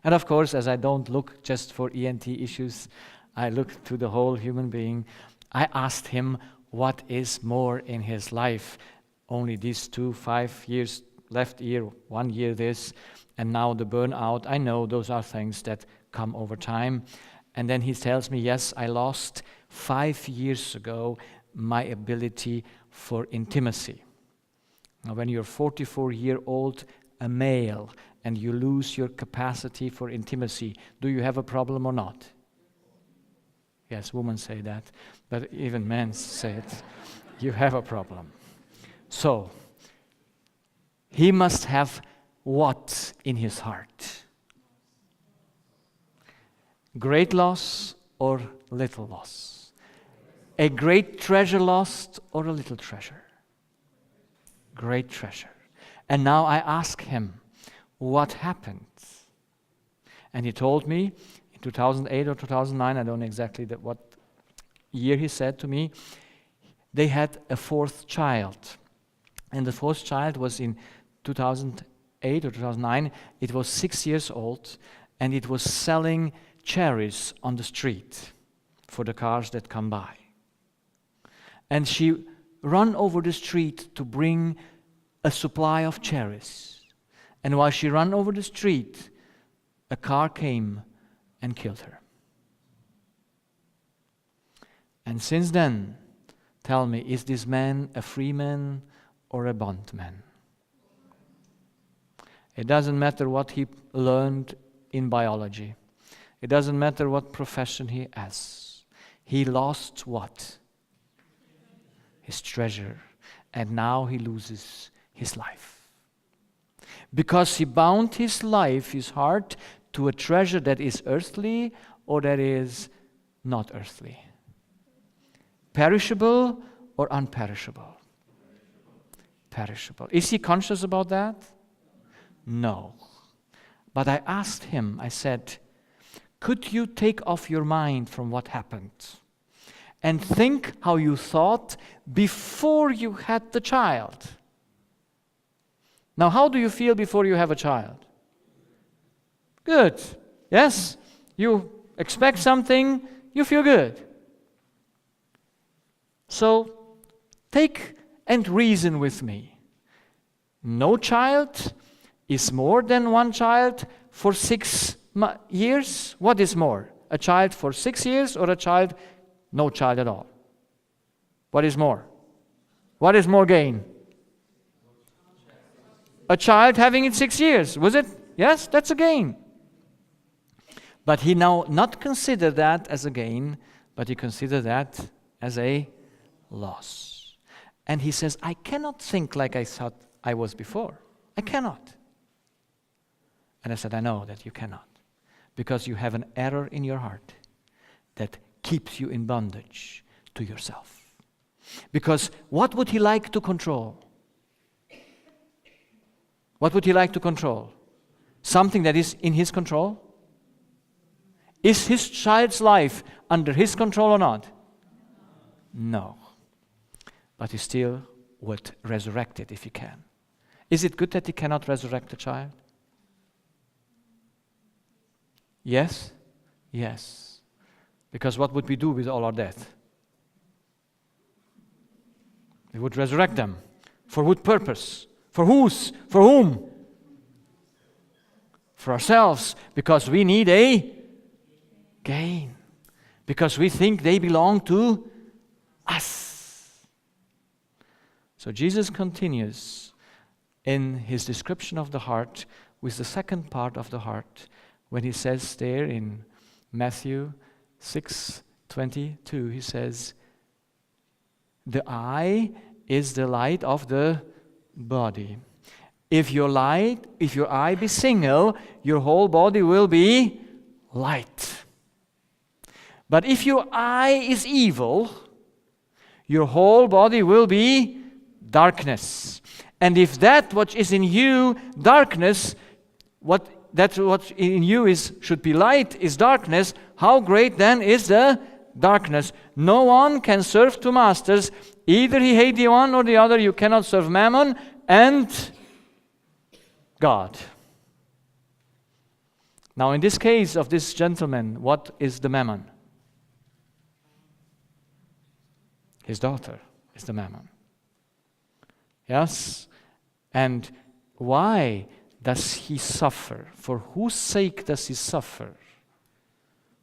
And of course, as I don't look just for ENT issues, I look to the whole human being. I asked him what is more in his life. Only these 5 years, left ear, 1 year this, and now the burnout. I know those are things that come over time. And then he tells me, yes, I lost 5 years ago my ability for intimacy. Now, when you're 44-year-old, a male, and you lose your capacity for intimacy, do you have a problem or not? Yes, women say that, but even men say it. You have a problem. So, he must have what in his heart? Great loss or little loss? A great treasure lost or a little treasure? Great treasure. And now I ask him, what happened? And he told me, in 2008 or 2009, I don't know exactly what year he said to me, they had a 4th child. And the 4th child was in 2008 or 2009. It was 6 years old, and it was selling cherries on the street for the cars that come by. And she ran over the street to bring a supply of cherries. And while she ran over the street, a car came and killed her. And since then, tell me, is this man a free man or a bondman? It doesn't matter what he learned in biology. It doesn't matter what profession he has. He lost what? His treasure. And now he loses his life. Because he bound his life, his heart, to a treasure that is earthly or that is not earthly. Perishable or unperishable? Perishable. Is he conscious about that? No. But I asked him, I said, could you take off your mind from what happened and think how you thought before you had the child? Now, how do you feel before you have a child? Good. Yes? You expect something, you feel good. So, take and reason with me. No child is more than one child for 6 years. What is more? A child for 6 years or a child, no child at all? What is more? What is more gain? A child having it 6 years, was it? Yes, that's a gain. But he now not consider that as a gain, but he consider that as a loss. And he says, I cannot think like I thought I was before. I cannot. And I said, I know that you cannot. Because you have an error in your heart that keeps you in bondage to yourself. Because what would he like to control? What would he like to control? Something that is in his control? Is his child's life under his control or not? No. But he still would resurrect it if he can. Is it good that he cannot resurrect the child? Yes? Yes. Because what would we do with all our death? We would resurrect them. For what purpose? For whose? For whom? For ourselves. Because we need a gain. Because we think they belong to us. So Jesus continues in his description of the heart with the second part of the heart when he says there in Matthew 6:22, he says, the eye is the light of the body. If your eye be single, your whole body will be light. But if your eye is evil, your whole body will be darkness. And if that which is in you darkness, what in you should be light is darkness, how great then is the darkness? No one can serve two masters. Either he hate the one or the other. You cannot serve Mammon and God. Now in this case of this gentleman, what is the Mammon? His daughter is the Mammon. Yes? And why does he suffer? For whose sake does he suffer?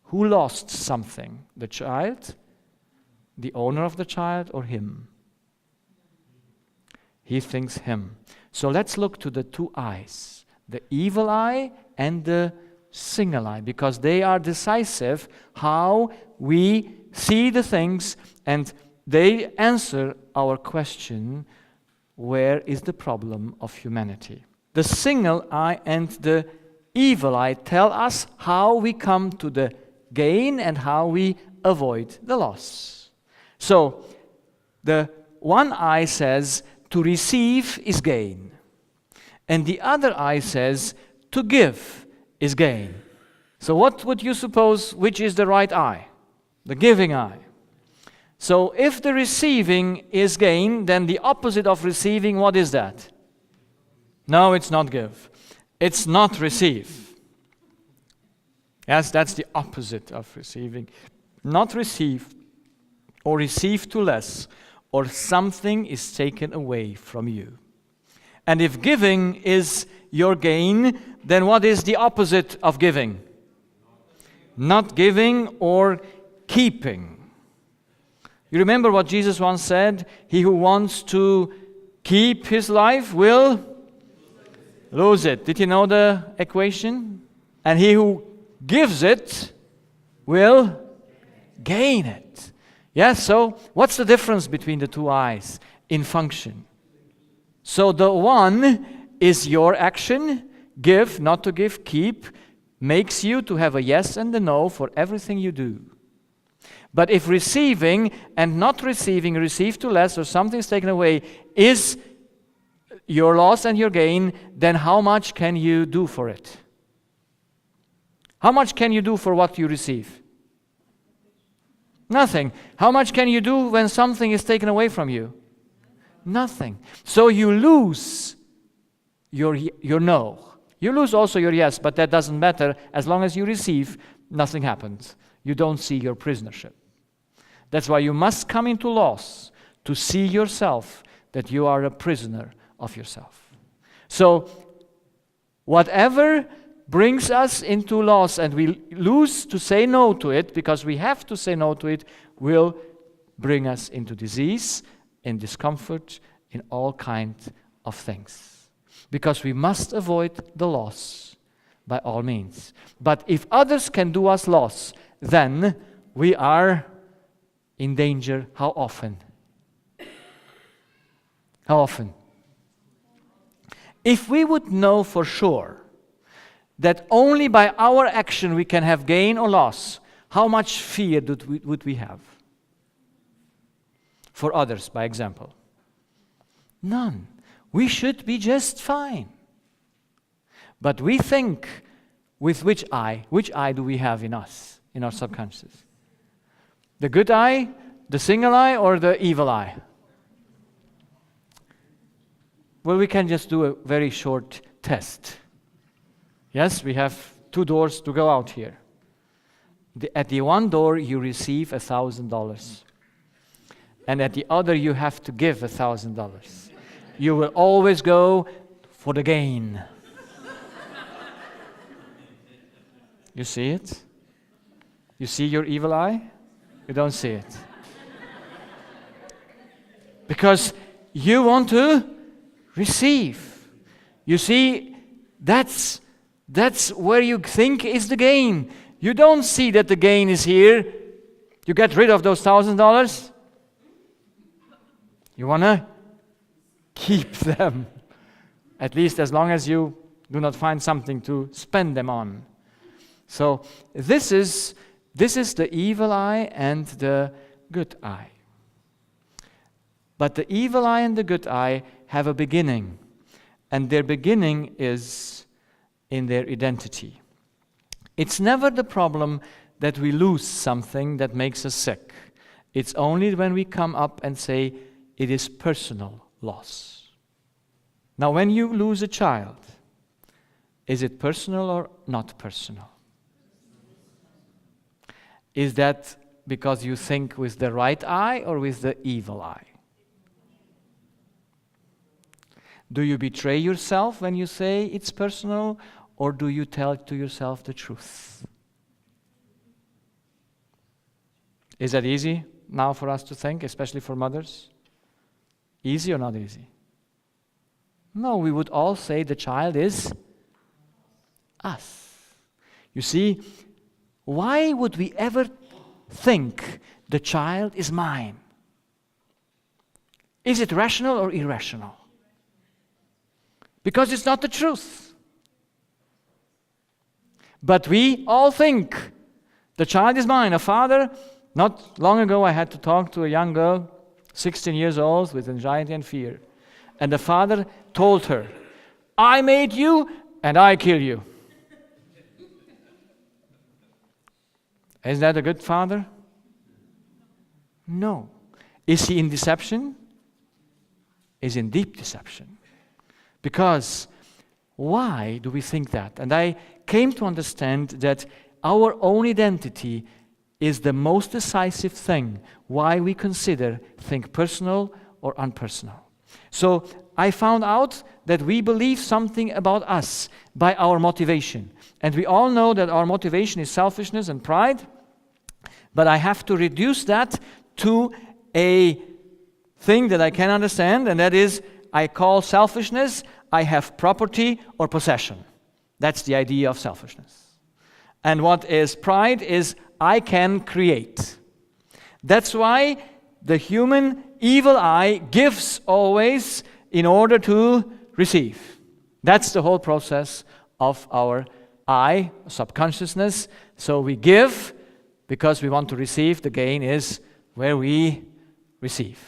Who lost something? The child? The owner of the child or him? He thinks him. So let's look to the two eyes, the evil eye and the single eye, because they are decisive how we see the things, and they answer our question, where is the problem of humanity? The single eye and the evil eye tell us how we come to the gain and how we avoid the loss. So, the one eye says to receive is gain. And the other eye says to give is gain. So what would you suppose, which is the right eye? The giving eye. So if the receiving is gain, then the opposite of receiving, what is that? No, it's not give. It's not receive. Yes, that's the opposite of receiving. Not receive, or receive too less, or something is taken away from you. And if giving is your gain, then what is the opposite of giving? Not giving or keeping. You remember what Jesus once said? He who wants to keep his life will lose it. Did you know the equation? And he who gives it will gain it. Yes, so what's the difference between the two eyes in function? So the one is your action, give, not to give, keep, makes you to have a yes and a no for everything you do. But if receiving and not receiving, receive to less, or something's taken away, is your loss and your gain, then how much can you do for it? How much can you do for what you receive? Nothing. How much can you do when something is taken away from you? Nothing. So you lose your no. You lose also your yes, but that doesn't matter. As long as you receive, nothing happens. You don't see your prisonership. That's why you must come into loss to see yourself, that you are a prisoner of yourself. So whatever brings us into loss and we lose to say no to it, because we have to say no to it, will bring us into disease, in discomfort, in all kinds of things. Because we must avoid the loss by all means. But if others can do us loss, then we are in danger. How often? How often? If we would know for sure that only by our action we can have gain or loss, how much fear would we have? For others, by example. None. We should be just fine. But we think with which eye? Which eye do we have in us, in our subconscious? The good eye, the single eye, or the evil eye? Well, we can just do a very short test. Yes, we have 2 doors to go out here. At the one door, you receive $1,000. And at the other, you have to give $1,000. You will always go for the gain. You see it? You see your evil eye? You don't see it. Because you want to receive. You see, that's where you think is the gain. You don't see that the gain is here. You get rid of those $1,000. You want to keep them, at least as long as you do not find something to spend them on. So this is the evil eye and the good eye. But the evil eye and the good eye have a beginning, and their beginning is in their identity. It's never the problem that we lose something that makes us sick. It's only when we come up and say it is personal loss. Now, when you lose a child, is it personal or not personal? Is that because you think with the right eye or with the evil eye? Do you betray yourself when you say it's personal, or do you tell to yourself the truth? Is that easy now for us to think, especially for mothers? Easy or not easy? No, we would all say the child is us. You see, why would we ever think the child is mine? Is it rational or irrational? Because it's not the truth. But we all think the child is mine. A father, not long ago I had to talk to a young girl, 16 years old, with anxiety and fear. And the father told her, I made you and I kill you. Is that a good father? No. Is he in deception? Is in deep deception. Because why do we think that? And I came to understand that our own identity is the most decisive thing why we think personal or unpersonal. So I found out that we believe something about us by our motivation. And we all know that our motivation is selfishness and pride. But I have to reduce that to a thing that I can understand, and that is, I call selfishness, I have property or possession. That's the idea of selfishness. And what is pride is, I can create. That's why the human evil eye gives always in order to receive. That's the whole process of our eye, subconsciousness. So we give because we want to receive. The gain is where we receive.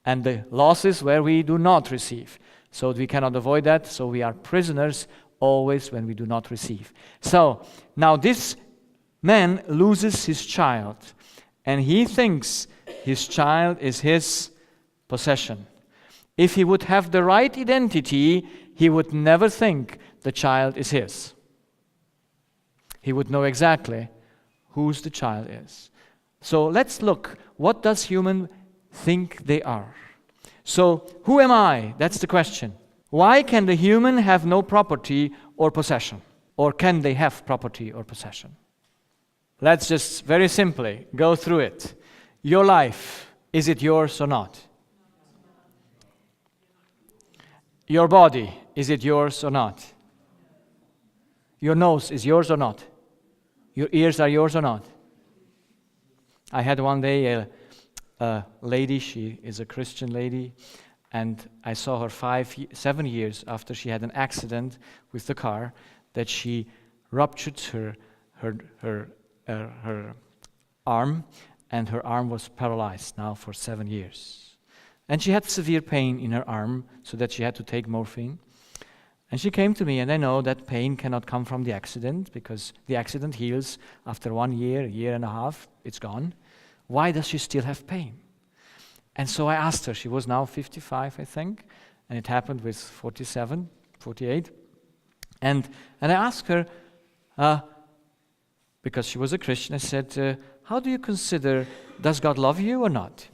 And the loss is where we do not receive. So we cannot avoid that. So we are prisoners always when we do not receive. So now this man loses his child. And he thinks his child is his possession. If he would have the right identity, he would never think the child is his. He would know exactly whose the child is. So let's look, what does human think they are? So who am I? That's the question. Why can the human have no property or possession? Or can they have property or possession? Let's just very simply go through it. Your life, is it yours or not? Your body, is it yours or not? Your nose is yours or not? Your ears are yours or not? I had one day a lady, she is a Christian lady, and I saw her 7 years after she had an accident with the car, that she ruptured her arm, and her arm was paralyzed now for 7 years. And she had severe pain in her arm, so that she had to take morphine. And she came to me, and I know that pain cannot come from the accident, because the accident heals after 1 year, a year and a half, it's gone. Why does she still have pain? And so I asked her, she was now 55, I think, and it happened with 47, 48. And I asked her, because she was a Christian, I said, how do you consider, does God love you or not?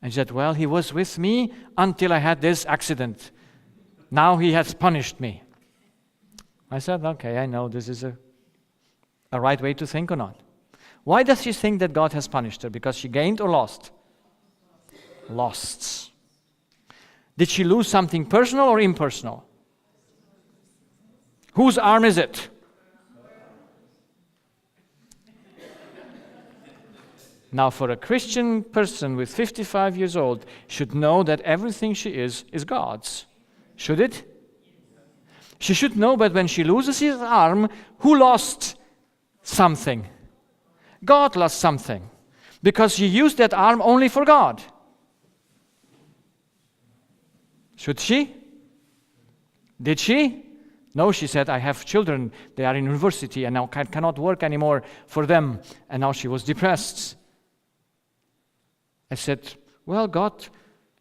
And she said, well, he was with me until I had this accident. Now he has punished me. I said, okay, I know this is a right way to think or not. Why does she think that God has punished her? Because she gained or lost? Lost. Did she lose something personal or impersonal? Whose arm is it? Now, for a Christian person with 55 years old, should know that everything she is God's. Should it? She should know that when she loses his arm, who lost something? God lost something. Because she used that arm only for God. Should she? Did she? No, she said, I have children, they are in university, and now cannot work anymore for them. And now she was depressed. I said, well, God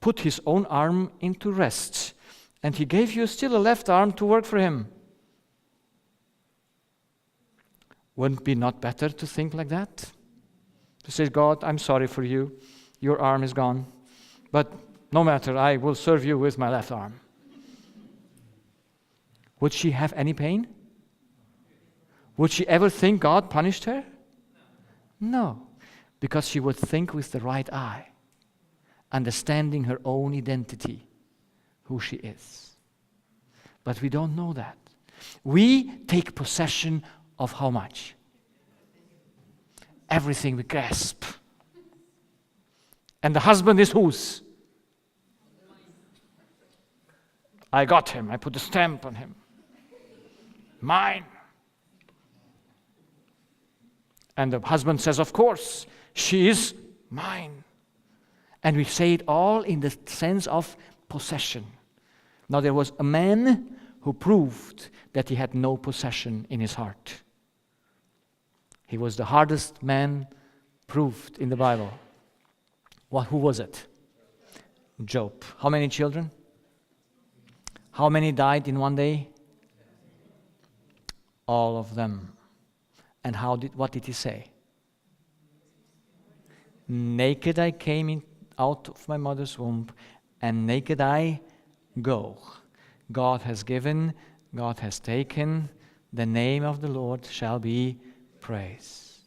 put his own arm into rest. And he gave you still a left arm to work for him. Wouldn't it be not better to think like that? To say, God, I'm sorry for you. Your arm is gone. But no matter, I will serve you with my left arm. Would she have any pain? Would she ever think God punished her? No. Because she would think with the right eye, understanding her own identity, who she is. But we don't know that. We take possession of how much? Everything we grasp. And the husband is whose? I got him. I put a stamp on him. Mine. And the husband says, of course, she is mine. And we say it all in the sense of possession. Now there was a man who proved that he had no possession in his heart. He was the hardest man proved in the Bible. Who was it? Job. How many children? How many died in one day? All of them. And what did he say? Naked I came out of my mother's womb, and naked I go. God has given, God has taken, the name of the Lord shall be praised.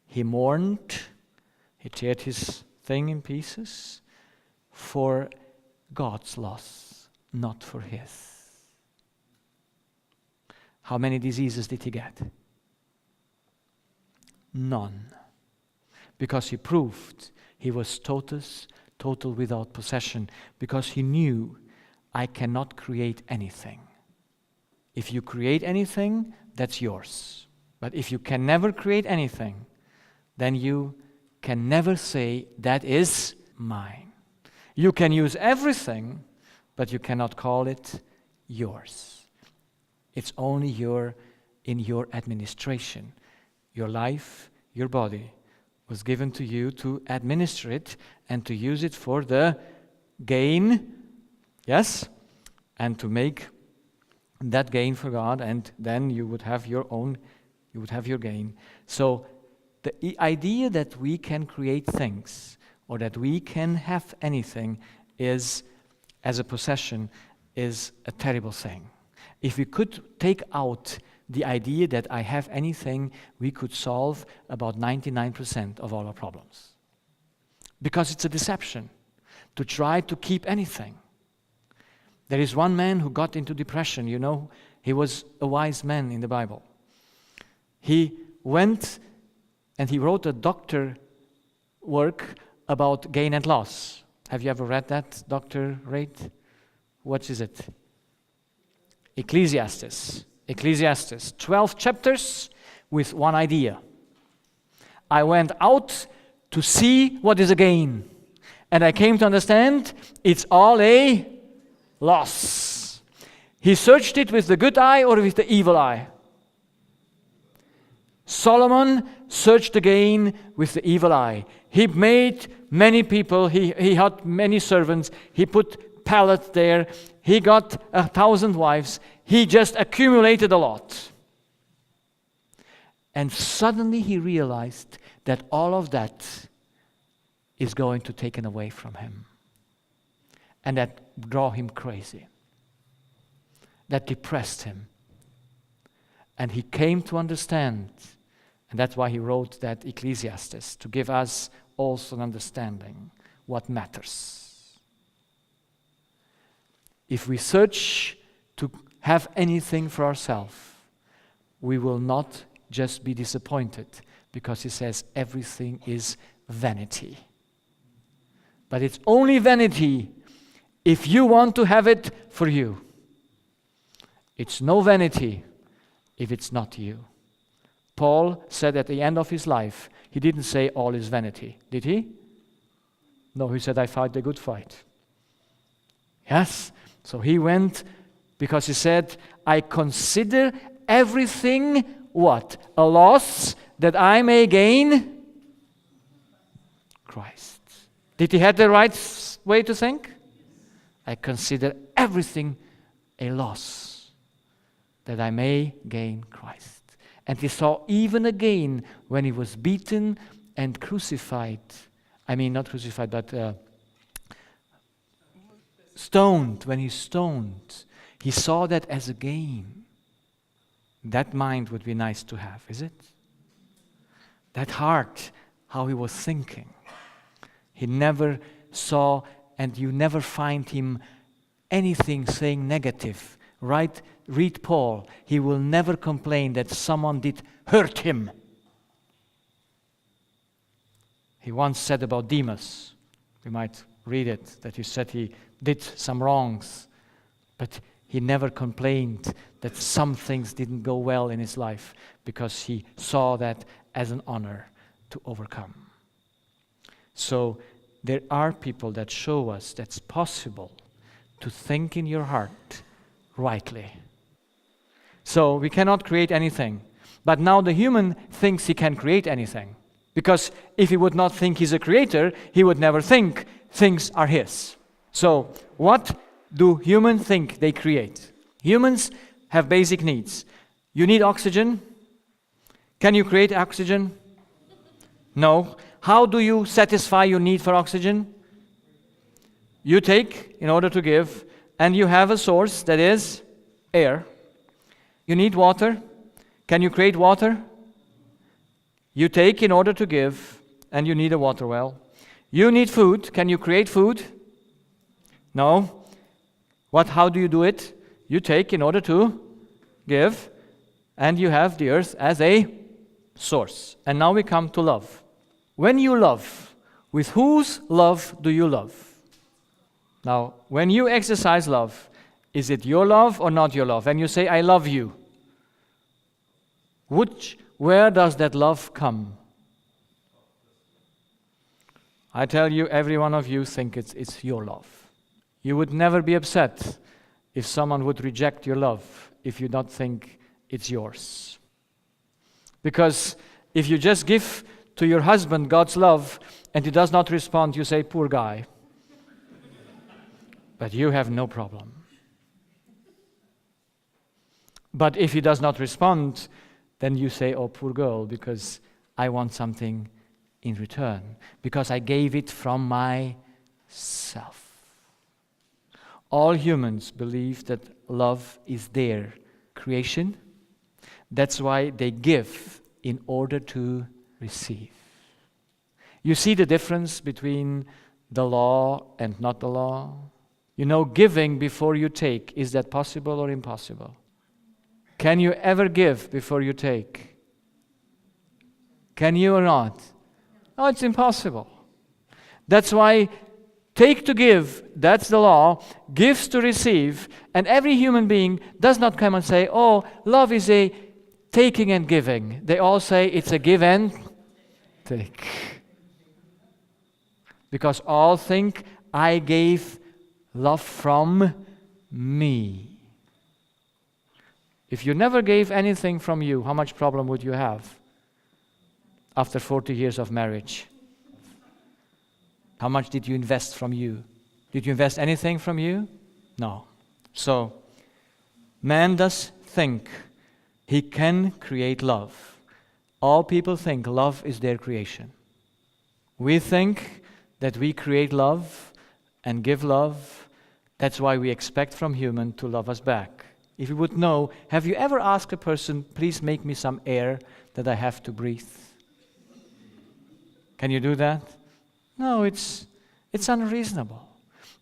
He mourned, he teared his thing in pieces for God's loss, not for his. How many diseases did he get? None. Because he proved he was total without possession, because he knew, I cannot create anything. If you create anything, that's yours. But if you can never create anything, then you can never say, that is mine. You can use everything, but you cannot call it yours. It's only in your administration. Your life, your body, was given to you to administer it and to use it for the gain, yes, and to make that gain for God, and then you would have your gain. So the idea that we can create things or that we can have anything is, as a possession, is a terrible thing. If we could take out the idea that I have anything, we could solve about 99% of all our problems. Because it's a deception to try to keep anything. There is one man who got into depression, you know. He was a wise man in the Bible. He went and he wrote a doctor work about gain and loss. Have you ever read that, Dr. Reid? What is it? Ecclesiastes, 12 chapters with one idea. I went out to see what is a gain, and I came to understand it's all a loss. He searched it with the good eye or with the evil eye. Solomon searched the gain with the evil eye. He made many people, he had many servants, he put palace there, he got 1,000 wives, he just accumulated a lot. And suddenly he realized that all of that is going to be taken away from him. And that drove him crazy. That depressed him. And he came to understand, and that's why he wrote that Ecclesiastes, to give us also an understanding what matters. If we search to have anything for ourselves, we will not just be disappointed, because he says everything is vanity. But it's only vanity if you want to have it for you. It's no vanity if it's not you. Paul said at the end of his life, he didn't say all is vanity, did he? No, he said, I fight the good fight. Yes, so he went because he said, I consider everything, what? A loss that I may gain Christ. Did he have the right way to think? I consider everything a loss that I may gain Christ. And he saw even again when he was beaten and crucified. I mean, not crucified, but stoned. When he stoned, he saw that as a gain. That mind would be nice to have, is it? That heart, how he was thinking. He never saw, and you never find him anything saying negative. Right? Read Paul. He will never complain that someone did hurt him. He once said about Demas, we might read it, that he said he did some wrongs, but he never complained that some things didn't go well in his life, because he saw that as an honor to overcome. So there are people that show us that's possible to think in your heart rightly. So we cannot create anything. But now the human thinks he can create anything. Because if he would not think he's a creator, he would never think things are his. So what do humans think they create? Humans have basic needs. You need oxygen. Can you create oxygen? No. How do you satisfy your need for oxygen? You take in order to give, and you have a source that is air. You need water. Can you create water? You take in order to give, and you need a water well. You need food. Can you create food? No. How do you do it? You take in order to give, and you have the earth as a source. And now we come to love. When you love, with whose love do you love? Now, when you exercise love, is it your love or not your love? And you say, I love you. Where does that love come? I tell you, every one of you think it's your love. You would never be upset if someone would reject your love if you don't think it's yours. Because if you just give to your husband God's love and he does not respond, you say, poor guy. But you have no problem. But if he does not respond, then you say, oh, poor girl, because I want something in return, because I gave it from myself. All humans believe that love is their creation. That's why they give in order to receive. You see the difference between the law and not the law? You know, giving before you take, is that possible or impossible? Can you ever give before you take? Can you or not? No, it's impossible. That's why take to give, that's the law, gives to receive, and every human being does not come and say, oh, love is a taking and giving. They all say it's a give and take. Because all think, I gave love from me. If you never gave anything from you, how much problem would you have after 40 years of marriage? How much did you invest from you? Did you invest anything from you? No. So, man does think he can create love. All people think love is their creation. We think that we create love and give love. That's why we expect from human to love us back. If you would know, have you ever asked a person, please make me some air that I have to breathe? Can you do that? No, it's unreasonable.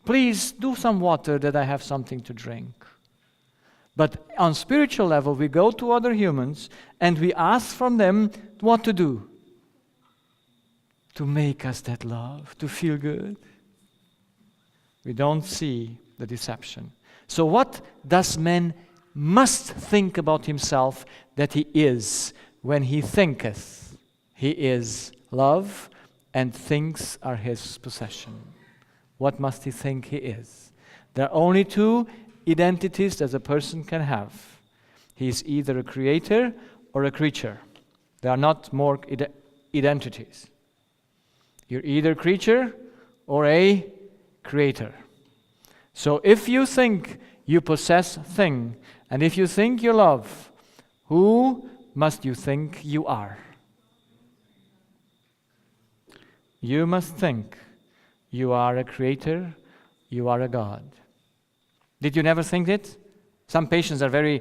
Please do some water that I have something to drink. But on spiritual level, we go to other humans and we ask from them what to do. To make us that love, to feel good. We don't see the deception. So what does man must think about himself that he is when he thinketh? He is love, and things are his possession. What must he think he is? There are only two identities that a person can have. He is either a creator or a creature. There are not more identities. You're either a creature or a creator. So if you think you possess thing, and if you think you love, who must you think you are? You must think you are a creator, you are a God. Did you never think it? Some patients are very,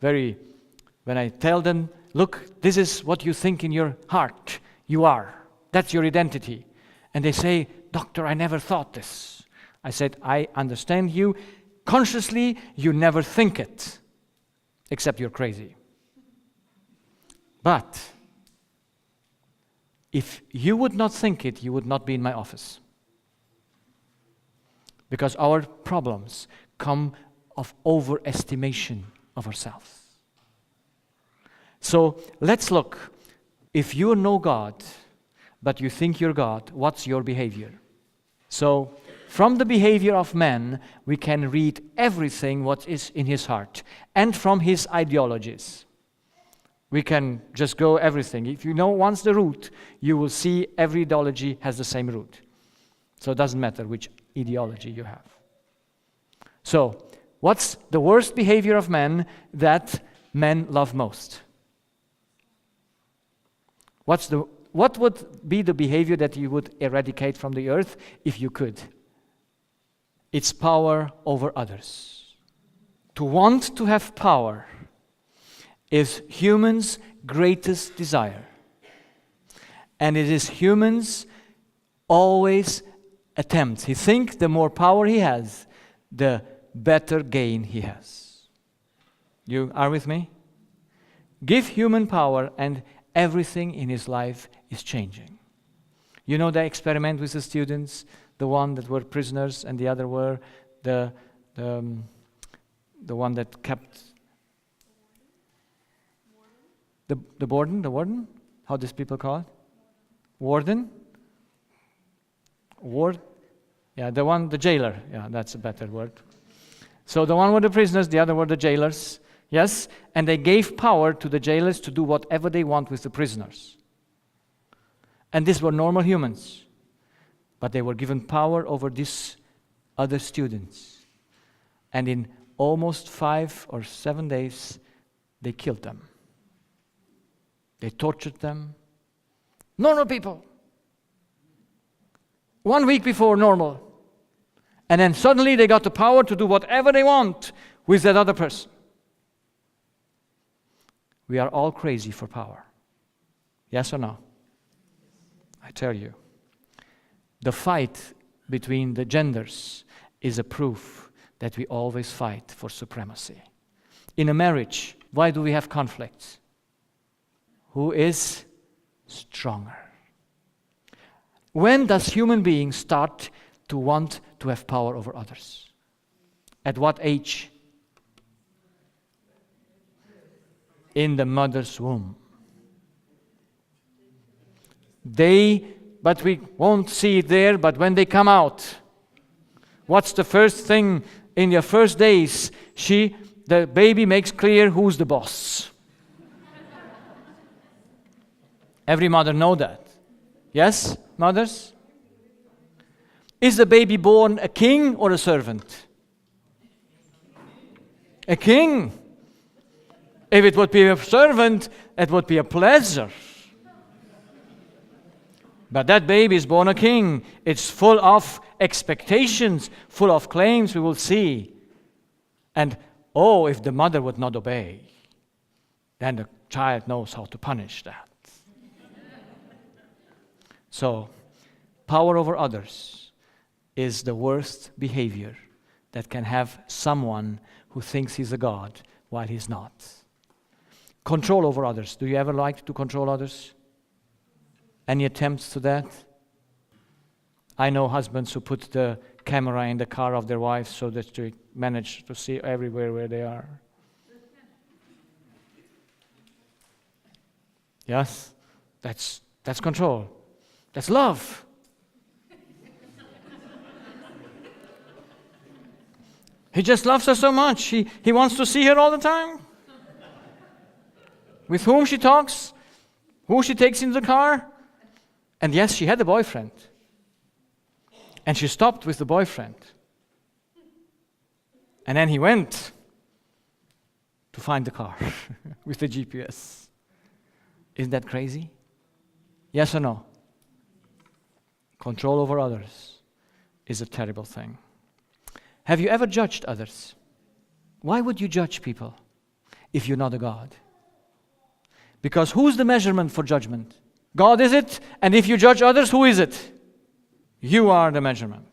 when I tell them, look, this is what you think in your heart, you are. That's your identity. And they say, doctor, I never thought this. I said, I understand you. Consciously, you never think it, except you're crazy. But if you would not think it, you would not be in my office. Because our problems come of overestimation of ourselves. So let's look. If you know God, but you think you're God, what's your behavior? So from the behavior of man, we can read everything what is in his heart, and from his ideologies. We can just go everything. If you know once the root, you will see every ideology has the same root. So it doesn't matter which ideology you have. So, what's the worst behavior of man that men love most? What would be the behavior that you would eradicate from the earth if you could? It's power over others. To want to have power is humans' greatest desire. And it is humans' always attempt. He thinks the more power he has, the better gain he has. You are with me? Give human power and everything in his life is changing. You know the experiment with the students, the one that were prisoners and the other were the one that kept the warden? How does people call it? Warden? Yeah, the jailer. Yeah, that's a better word. So the one were the prisoners, the other were the jailers. Yes, and they gave power to the jailers to do whatever they want with the prisoners. And these were normal humans. But they were given power over these other students. And in almost 5 or 7 days, they killed them. They tortured them. Normal people. 1 week before normal. And then suddenly they got the power to do whatever they want with that other person. We are all crazy for power. Yes or no? I tell you. The fight between the genders is a proof that we always fight for supremacy. In a marriage, why do we have conflicts? Who is stronger? When does human beings start to want to have power over others? At what age? In the mother's womb. But we won't see it there, but when they come out, what's the first thing in your first days? The baby makes clear who's the boss. Every mother knows that. Yes, mothers? Is the baby born a king or a servant? A king. If it would be a servant, it would be a pleasure. But that baby is born a king. It's full of expectations, full of claims, we will see. And, if the mother would not obey, then the child knows how to punish that. So, power over others is the worst behavior that can have someone who thinks he's a god while he's not. Control over others. Do you ever like to control others? Any attempts to that? I know husbands who put the camera in the car of their wives so that they manage to see everywhere where they are. Yes, that's control. That's love. He just loves her so much. He wants to see her all the time. With whom she talks, who she takes in the car. And yes, she had a boyfriend. And she stopped with the boyfriend. And then he went to find the car with the GPS. Isn't that crazy? Yes or no? Control over others is a terrible thing. Have you ever judged others? Why would you judge people if you're not a God? Because who's the measurement for judgment? God is it? And if you judge others, who is it? You are the measurement.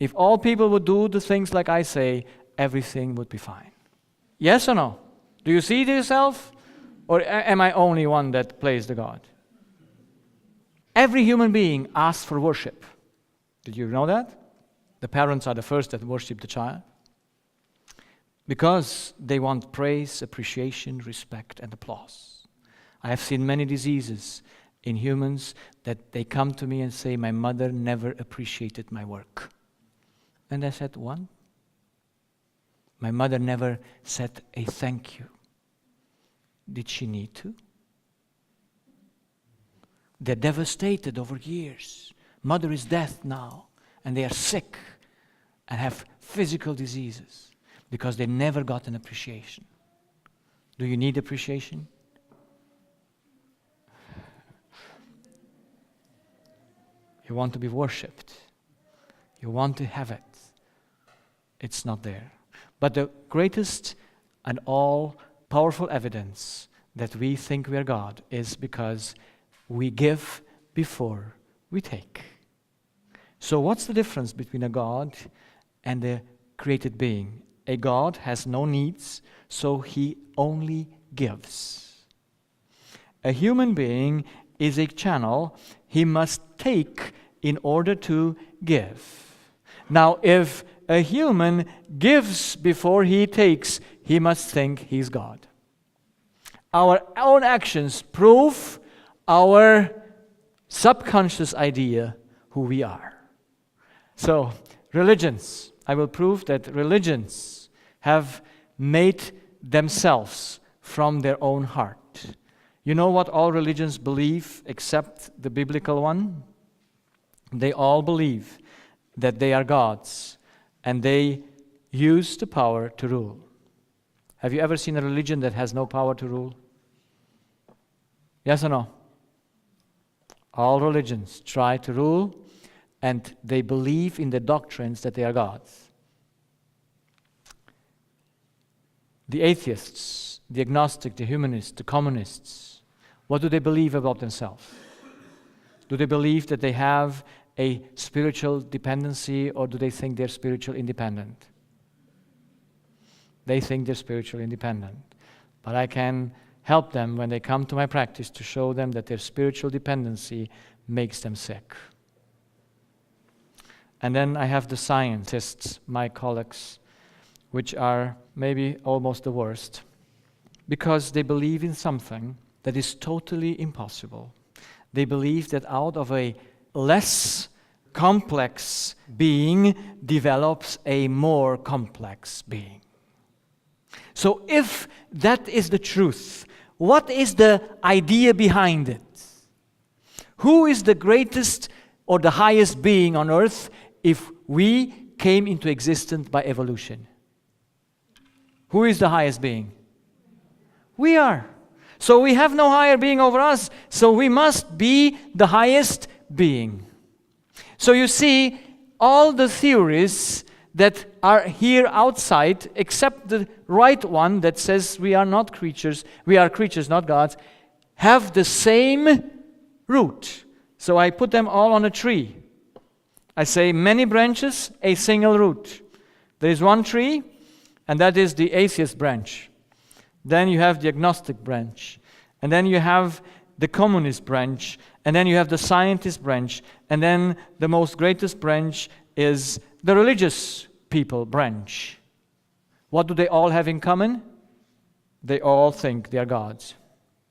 If all people would do the things like I say, everything would be fine. Yes or no? Do you see it yourself? Or am I only one that plays the God? Every human being asks for worship. Did you know that? The parents are the first that worship the child. Because they want praise, appreciation, respect, and applause. I have seen many diseases in humans that they come to me and say, my mother never appreciated my work. And I said, what? My mother never said a thank you. Did she need to? They're devastated over years. Mother is dead now, and they are sick and have physical diseases because they never got an appreciation. Do you need appreciation? You want to be worshipped. You want to have it. It's not there. But the greatest and all powerful evidence that we think we are God is because we give before we take. So what's the difference between a God and a created being? A God has no needs, so he only gives. A human being is a channel he must take in order to give. Now, if a human gives before he takes, he must think he's God. Our own actions prove our subconscious idea who we are. So, religions, I will prove that religions have made themselves from their own heart. You know what all religions believe except the biblical one? They all believe that they are gods and they use the power to rule. Have you ever seen a religion that has no power to rule? Yes or no? All religions try to rule and they believe in the doctrines that they are gods. The atheists, the agnostic, the humanists, the communists, what do they believe about themselves? Do they believe that they have a spiritual dependency, or do they think they're spiritual independent? They think they're spiritually independent. But I can help them when they come to my practice to show them that their spiritual dependency makes them sick. And then I have the scientists, my colleagues, which are maybe almost the worst, because they believe in something that is totally impossible. They believe that out of a less complex being develops a more complex being. So if that is the truth, what is the idea behind it? Who is the greatest or the highest being on earth if we came into existence by evolution? Who is the highest being? We are. So we have no higher being over us, so we must be the highest being. So you see, all the theories that are here outside, except the right one that says we are not creatures, we are creatures, not gods, have the same root. So I put them all on a tree. I say many branches, a single root. There is one tree, and that is the atheist branch. Then you have the agnostic branch. And then you have the communist branch. And then you have the scientist branch. And then the most greatest branch is the religious people branch. What do they all have in common? They all think they are gods.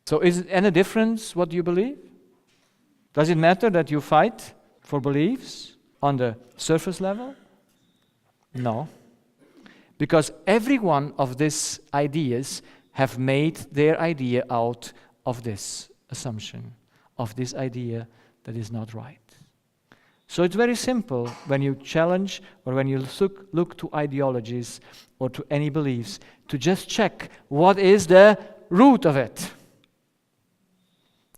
So is it any difference what you believe? Does it matter that you fight for beliefs on the surface level? No. Because every one of these ideas have made their idea out of this assumption, of this idea that is not right. So it's very simple when you challenge or when you look to ideologies or to any beliefs to just check what is the root of it.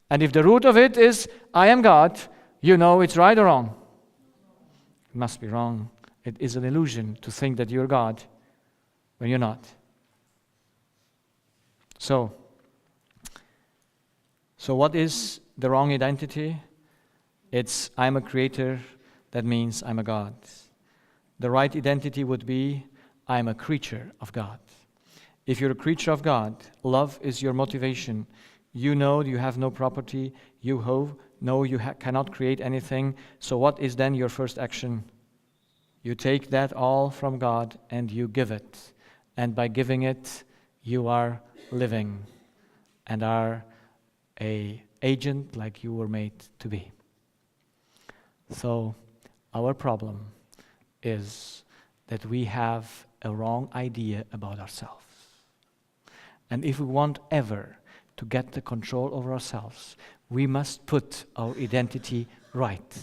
And if the root of it is, I am God, you know it's right or wrong. It must be wrong. It is an illusion to think that you're God when you're not. So what is the wrong identity? It's I'm a creator, that means I'm a God. The right identity would be I'm a creature of God. If you're a creature of God, love is your motivation. You know you have no property, you know you cannot create anything, so what is then your first action? You take that all from God and you give it. And by giving it, you are living and are an agent like you were made to be. So our problem is that we have a wrong idea about ourselves. And if we want ever to get the control over ourselves, we must put our identity right.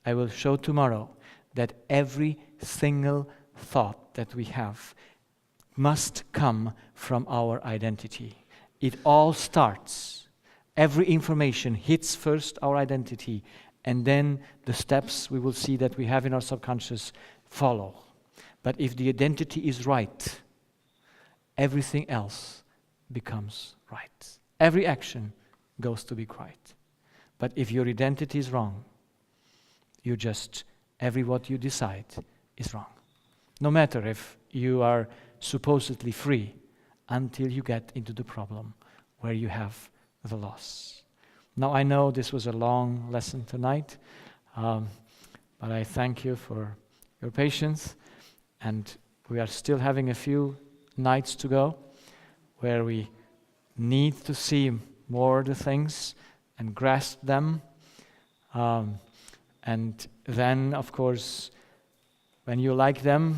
I will show tomorrow that every single thought that we have must come from our identity. It all starts. Every information hits first our identity, and then the steps we will see that we have in our subconscious follow. But if the identity is right, everything else becomes right. Every action goes to be right. But if your identity is wrong, every what you decide is wrong. No matter if you are supposedly free until you get into the problem where you have the loss. Now I know this was a long lesson tonight, but I thank you for your patience, and we are still having a few nights to go where we need to see more the things and grasp them. And then, of course, when you like them,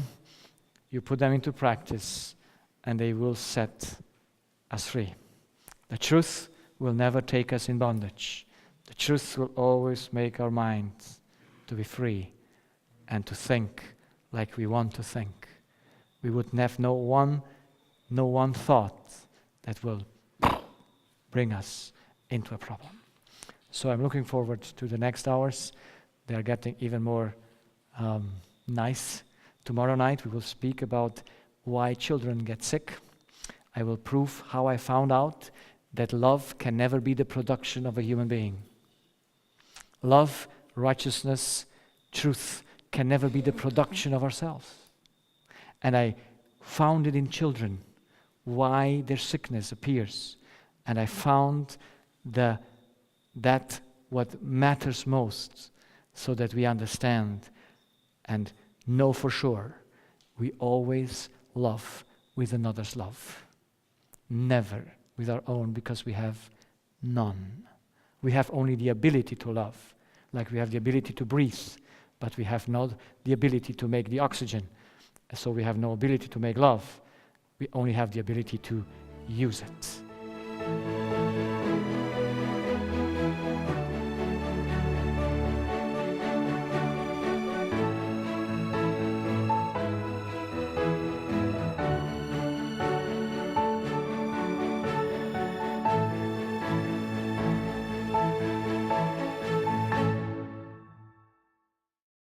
you put them into practice and they will set us free. The truth will never take us in bondage. The truth will always make our minds to be free and to think like we want to think. We would have no one thought that will bring us into a problem. So I'm looking forward to the next hours. They are getting even more nice. Tomorrow night we will speak about why children get sick. I will prove how I found out that love can never be the production of a human being. Love, righteousness, truth can never be the production of ourselves. And I found it in children why their sickness appears. And I found that what matters most, so that we understand and know for sure we always love with another's love. Never with our own, because we have none. We have only the ability to love, like we have the ability to breathe, but we have not the ability to make the oxygen. So we have no ability to make love. We only have the ability to use it.